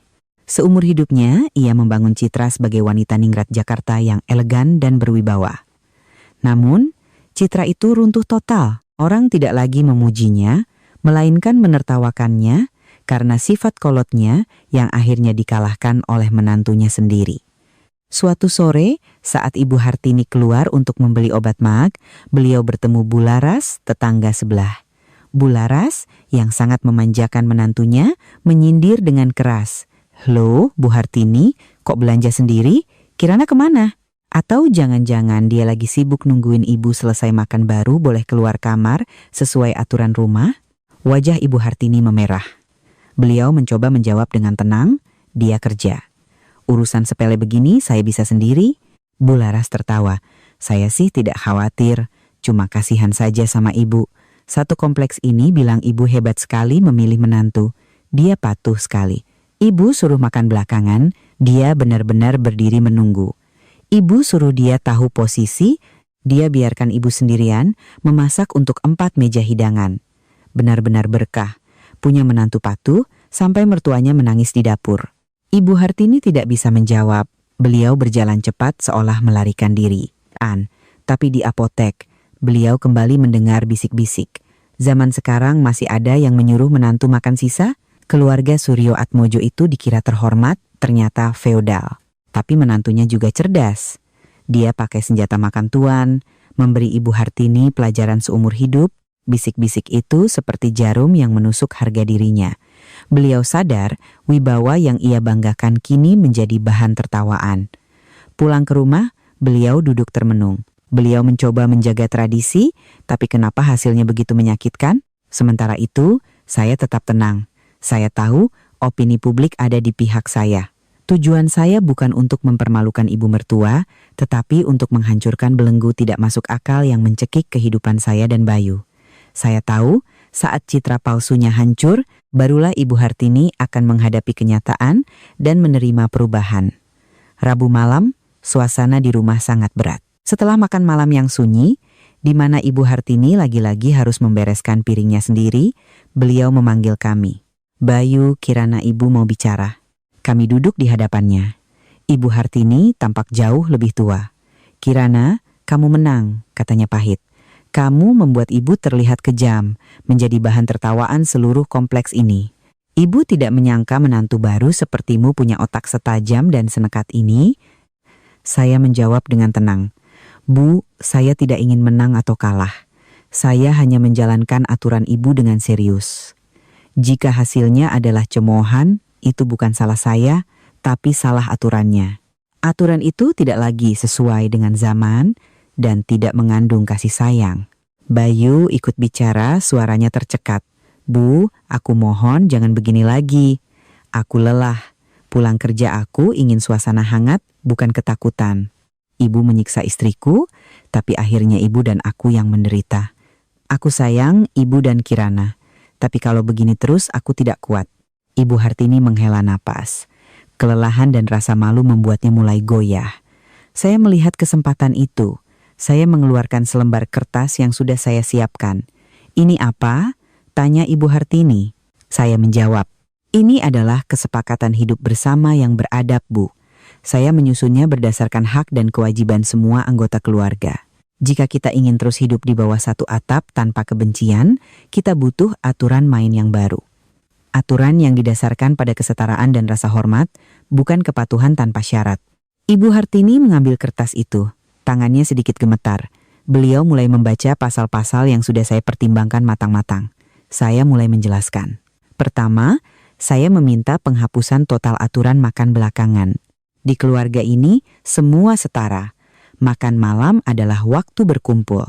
Seumur hidupnya, ia membangun citra sebagai wanita ningrat Jakarta yang elegan dan berwibawa. Namun, citra itu runtuh total. Orang tidak lagi memujinya, melainkan menertawakannya karena sifat kolotnya yang akhirnya dikalahkan oleh menantunya sendiri. Suatu sore, saat Ibu Hartini keluar untuk membeli obat maag, beliau bertemu Bu Laras, tetangga sebelah. Bu Laras, yang sangat memanjakan menantunya, menyindir dengan keras. "Loh, Bu Hartini, kok belanja sendiri? Kirana kemana? Atau jangan-jangan dia lagi sibuk nungguin ibu selesai makan baru boleh keluar kamar sesuai aturan rumah?" Wajah Ibu Hartini memerah. Beliau mencoba menjawab dengan tenang, "Dia kerja. Urusan sepele begini saya bisa sendiri." Bu Laras tertawa. "Saya sih tidak khawatir, cuma kasihan saja sama ibu. Satu kompleks ini bilang ibu hebat sekali memilih menantu. Dia patuh sekali. Ibu suruh makan belakangan, dia benar-benar berdiri menunggu. Ibu suruh dia tahu posisi, dia biarkan ibu sendirian memasak untuk 4 meja hidangan. Benar-benar berkah, punya menantu patuh sampai mertuanya menangis di dapur." Ibu Hartini tidak bisa menjawab. Beliau berjalan cepat seolah melarikan diri. Tapi di apotek, beliau kembali mendengar bisik-bisik. Zaman sekarang masih ada yang menyuruh menantu makan sisa? Keluarga Suryo Atmojo itu dikira terhormat, ternyata feodal. Tapi menantunya juga cerdas. Dia pakai senjata makan tuan, memberi Ibu Hartini pelajaran seumur hidup. Bisik-bisik itu seperti jarum yang menusuk harga dirinya. Beliau sadar wibawa yang ia banggakan kini menjadi bahan tertawaan. Pulang ke rumah, beliau duduk termenung. Beliau mencoba menjaga tradisi, tapi kenapa hasilnya begitu menyakitkan? Sementara itu, saya tetap tenang. Saya tahu opini publik ada di pihak saya. Tujuan saya bukan untuk mempermalukan ibu mertua, tetapi untuk menghancurkan belenggu tidak masuk akal yang mencekik kehidupan saya dan Bayu. Saya tahu, saat citra palsunya hancur, barulah Ibu Hartini akan menghadapi kenyataan dan menerima perubahan. Rabu malam, suasana di rumah sangat berat. Setelah makan malam yang sunyi, di mana Ibu Hartini lagi-lagi harus membereskan piringnya sendiri, beliau memanggil kami. "Bayu, Kirana, ibu mau bicara." Kami duduk di hadapannya. Ibu Hartini tampak jauh lebih tua. "Kirana, kamu menang," katanya pahit. "Kamu membuat ibu terlihat kejam, menjadi bahan tertawaan seluruh kompleks ini. Ibu tidak menyangka menantu baru sepertimu punya otak setajam dan senekat ini." Saya menjawab dengan tenang. "Bu, saya tidak ingin menang atau kalah. Saya hanya menjalankan aturan ibu dengan serius. Jika hasilnya adalah cemoohan, itu bukan salah saya, tapi salah aturannya. Aturan itu tidak lagi sesuai dengan zaman dan tidak mengandung kasih sayang." Bayu ikut bicara, suaranya tercekat. "Bu, aku mohon jangan begini lagi. Aku lelah. Pulang kerja aku ingin suasana hangat, bukan ketakutan. Ibu menyiksa istriku, tapi akhirnya ibu dan aku yang menderita. Aku sayang ibu dan Kirana, tapi kalau begini terus aku tidak kuat." Ibu Hartini menghela napas. Kelelahan dan rasa malu membuatnya mulai goyah. Saya melihat kesempatan itu. Saya mengeluarkan selembar kertas yang sudah saya siapkan. "Ini apa?" tanya Ibu Hartini. Saya menjawab, "Ini adalah kesepakatan hidup bersama yang beradab, Bu. Saya menyusunnya berdasarkan hak dan kewajiban semua anggota keluarga. Jika kita ingin terus hidup di bawah satu atap tanpa kebencian, kita butuh aturan main yang baru. Aturan yang didasarkan pada kesetaraan dan rasa hormat, bukan kepatuhan tanpa syarat." Ibu Hartini mengambil kertas itu. Tangannya sedikit gemetar. Beliau mulai membaca pasal-pasal yang sudah saya pertimbangkan matang-matang. Saya mulai menjelaskan. Pertama, saya meminta penghapusan total aturan makan belakangan. Di keluarga ini, semua setara. Makan malam adalah waktu berkumpul.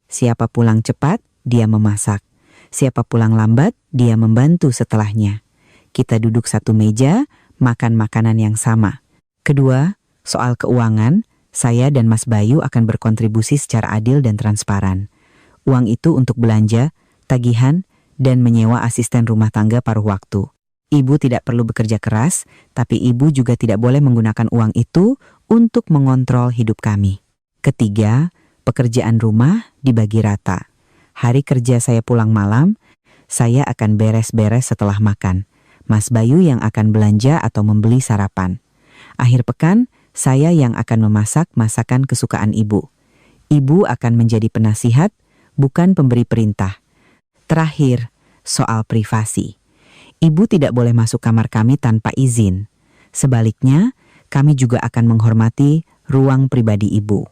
Siapa pulang cepat, dia memasak. Siapa pulang lambat, dia membantu setelahnya. Kita duduk satu meja, makan makanan yang sama. Kedua, soal keuangan, saya dan Mas Bayu akan berkontribusi secara adil dan transparan. Uang itu untuk belanja, tagihan, dan menyewa asisten rumah tangga paruh waktu. Ibu tidak perlu bekerja keras, tapi ibu juga tidak boleh menggunakan uang itu untuk mengontrol hidup kami. Ketiga, pekerjaan rumah dibagi rata. Hari kerja saya pulang malam, saya akan beres-beres setelah makan. Mas Bayu yang akan belanja atau membeli sarapan. Akhir pekan, saya yang akan memasak masakan kesukaan ibu. Ibu akan menjadi penasihat, bukan pemberi perintah. Terakhir, soal privasi. Ibu tidak boleh masuk kamar kami tanpa izin. Sebaliknya, kami juga akan menghormati ruang pribadi ibu.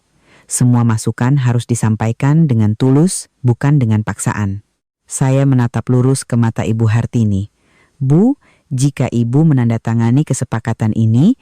Semua masukan harus disampaikan dengan tulus, bukan dengan paksaan. Saya menatap lurus ke mata Ibu Hartini. Bu, jika ibu menandatangani kesepakatan ini,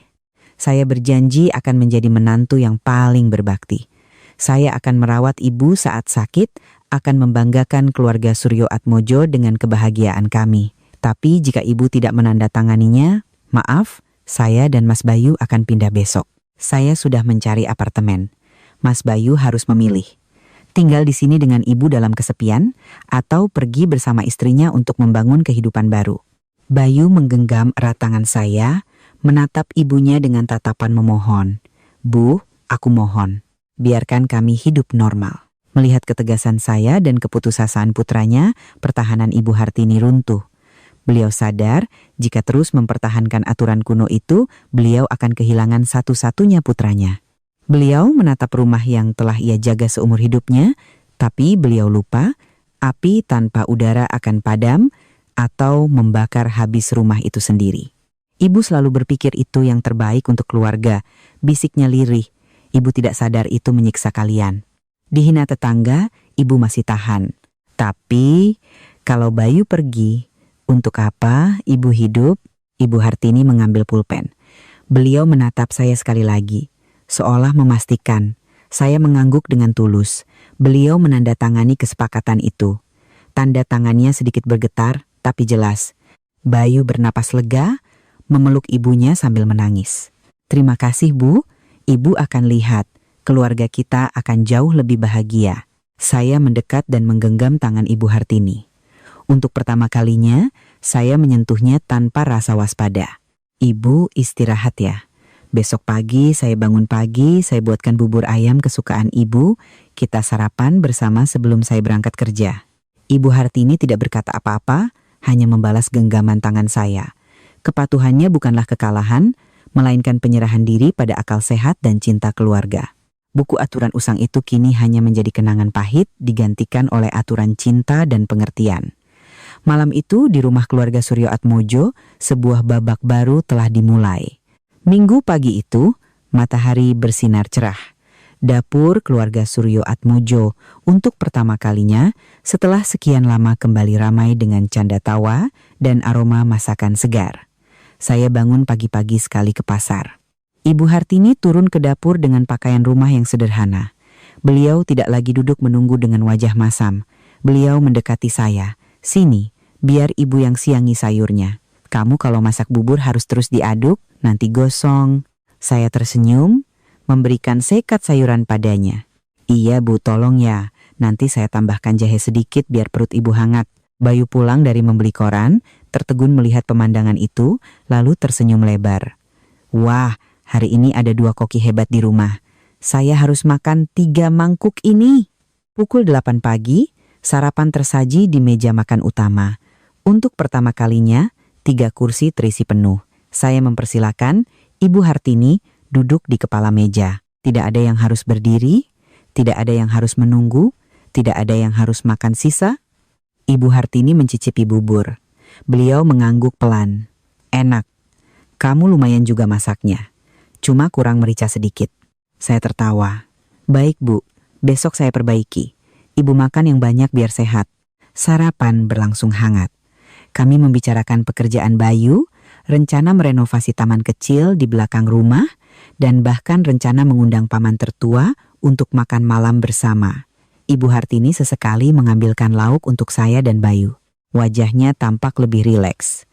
saya berjanji akan menjadi menantu yang paling berbakti. Saya akan merawat ibu saat sakit, akan membanggakan keluarga Suryo Atmojo dengan kebahagiaan kami. Tapi jika ibu tidak menandatanganinya, maaf, saya dan Mas Bayu akan pindah besok. Saya sudah mencari apartemen. Mas Bayu harus memilih. Tinggal di sini dengan ibu dalam kesepian, atau pergi bersama istrinya untuk membangun kehidupan baru. Bayu menggenggam erat tangan saya, menatap ibunya dengan tatapan memohon. Bu, aku mohon, biarkan kami hidup normal. Melihat ketegasan saya dan keputusasaan putranya, pertahanan Ibu Hartini runtuh. Beliau sadar, jika terus mempertahankan aturan kuno itu, beliau akan kehilangan satu-satunya putranya. Beliau menatap rumah yang telah ia jaga seumur hidupnya, tapi beliau lupa, api tanpa udara akan padam atau membakar habis rumah itu sendiri. Ibu selalu berpikir itu yang terbaik untuk keluarga, bisiknya lirih. Ibu tidak sadar itu menyiksa kalian. Dihina tetangga, ibu masih tahan. Tapi, kalau Bayu pergi, untuk apa ibu hidup? Ibu Hartini mengambil pulpen. Beliau menatap saya sekali lagi, seolah memastikan. Saya mengangguk dengan tulus. Beliau menandatangani kesepakatan itu. Tanda tangannya sedikit bergetar, tapi jelas. Bayu bernapas lega, memeluk ibunya sambil menangis. Terima kasih Bu, ibu akan lihat, keluarga kita akan jauh lebih bahagia. Saya mendekat dan menggenggam tangan Ibu Hartini. Untuk pertama kalinya, saya menyentuhnya tanpa rasa waspada. Ibu istirahat ya. Besok pagi saya bangun pagi, saya buatkan bubur ayam kesukaan ibu. Kita sarapan bersama sebelum saya berangkat kerja. Ibu Hartini tidak berkata apa-apa, hanya membalas genggaman tangan saya. Kepatuhannya bukanlah kekalahan, melainkan penyerahan diri pada akal sehat dan cinta keluarga. Buku aturan usang itu kini hanya menjadi kenangan pahit, digantikan oleh aturan cinta dan pengertian. Malam itu di rumah keluarga Suryo Atmojo, sebuah babak baru telah dimulai. Minggu pagi itu, matahari bersinar cerah. Dapur keluarga Suryo Atmojo untuk pertama kalinya setelah sekian lama kembali ramai dengan canda tawa dan aroma masakan segar. Saya bangun pagi-pagi sekali ke pasar. Ibu Hartini turun ke dapur dengan pakaian rumah yang sederhana. Beliau tidak lagi duduk menunggu dengan wajah masam. Beliau mendekati saya. Sini, biar ibu yang siangi sayurnya. Kamu kalau masak bubur harus terus diaduk, nanti gosong. Saya tersenyum, memberikan sekat sayuran padanya. Iya Bu, tolong ya. Nanti saya tambahkan jahe sedikit biar perut ibu hangat. Bayu pulang dari membeli koran, tertegun melihat pemandangan itu, lalu tersenyum lebar. Wah, hari ini ada 2 koki hebat di rumah. Saya harus makan 3 mangkuk ini. Pukul 8 pagi, sarapan tersaji di meja makan utama. Untuk pertama kalinya, 3 kursi terisi penuh. Saya mempersilakan Ibu Hartini duduk di kepala meja. Tidak ada yang harus berdiri, tidak ada yang harus menunggu, tidak ada yang harus makan sisa. Ibu Hartini mencicipi bubur. Beliau mengangguk pelan. Enak. Kamu lumayan juga masaknya. Cuma kurang merica sedikit. Saya tertawa. Baik Bu, besok saya perbaiki. Ibu makan yang banyak biar sehat. Sarapan berlangsung hangat. Kami membicarakan pekerjaan Bayu, rencana merenovasi taman kecil di belakang rumah, dan bahkan rencana mengundang paman tertua untuk makan malam bersama. Ibu Hartini sesekali mengambilkan lauk untuk saya dan Bayu. Wajahnya tampak lebih rileks.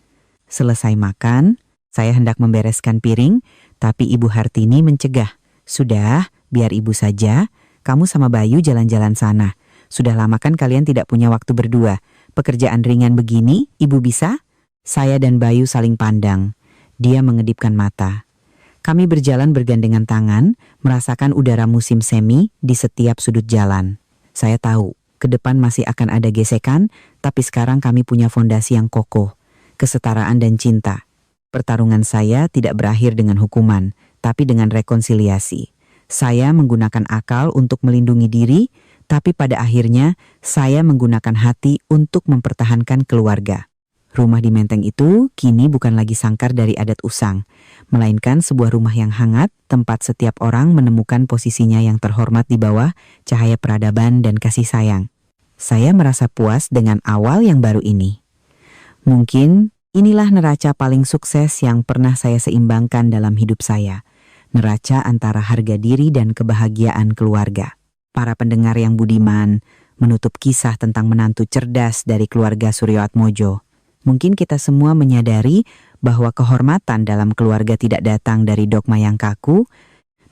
Selesai makan, saya hendak membereskan piring, tapi Ibu Hartini mencegah. Sudah, biar ibu saja, kamu sama Bayu jalan-jalan sana. Sudah lama kan kalian tidak punya waktu berdua. Pekerjaan ringan begini, ibu bisa? Saya dan Bayu saling pandang. Dia mengedipkan mata. Kami berjalan bergandengan tangan, merasakan udara musim semi di setiap sudut jalan. Saya tahu, ke depan masih akan ada gesekan, tapi sekarang kami punya fondasi yang kokoh, kesetaraan dan cinta. Pertarungan saya tidak berakhir dengan hukuman, tapi dengan rekonsiliasi. Saya menggunakan akal untuk melindungi diri, tapi pada akhirnya saya menggunakan hati untuk mempertahankan keluarga. Rumah di Menteng itu kini bukan lagi sangkar dari adat usang, melainkan sebuah rumah yang hangat, tempat setiap orang menemukan posisinya yang terhormat di bawah cahaya peradaban dan kasih sayang. Saya merasa puas dengan awal yang baru ini. Mungkin inilah neraca paling sukses yang pernah saya seimbangkan dalam hidup saya. Neraca antara harga diri dan kebahagiaan keluarga. Para pendengar yang budiman, menutup kisah tentang menantu cerdas dari keluarga Suryoatmojo. Mungkin kita semua menyadari bahwa kehormatan dalam keluarga tidak datang dari dogma yang kaku,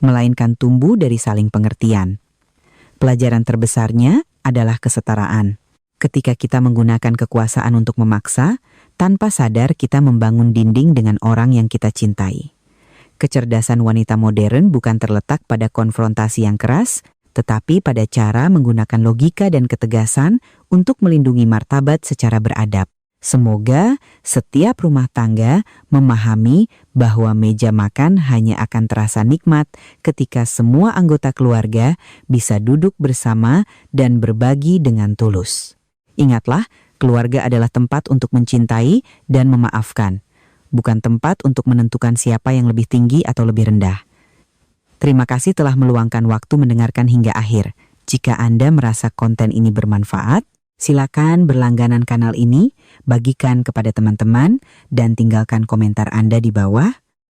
melainkan tumbuh dari saling pengertian. Pelajaran terbesarnya adalah kesetaraan. Ketika kita menggunakan kekuasaan untuk memaksa, tanpa sadar kita membangun dinding dengan orang yang kita cintai. Kecerdasan wanita modern bukan terletak pada konfrontasi yang keras, tetapi pada cara menggunakan logika dan ketegasan untuk melindungi martabat secara beradab. Semoga setiap rumah tangga memahami bahwa meja makan hanya akan terasa nikmat ketika semua anggota keluarga bisa duduk bersama dan berbagi dengan tulus. Ingatlah, keluarga adalah tempat untuk mencintai dan memaafkan, bukan tempat untuk menentukan siapa yang lebih tinggi atau lebih rendah. Terima kasih telah meluangkan waktu mendengarkan hingga akhir. Jika Anda merasa konten ini bermanfaat, silakan berlangganan kanal ini, bagikan kepada teman-teman, dan tinggalkan komentar Anda di bawah.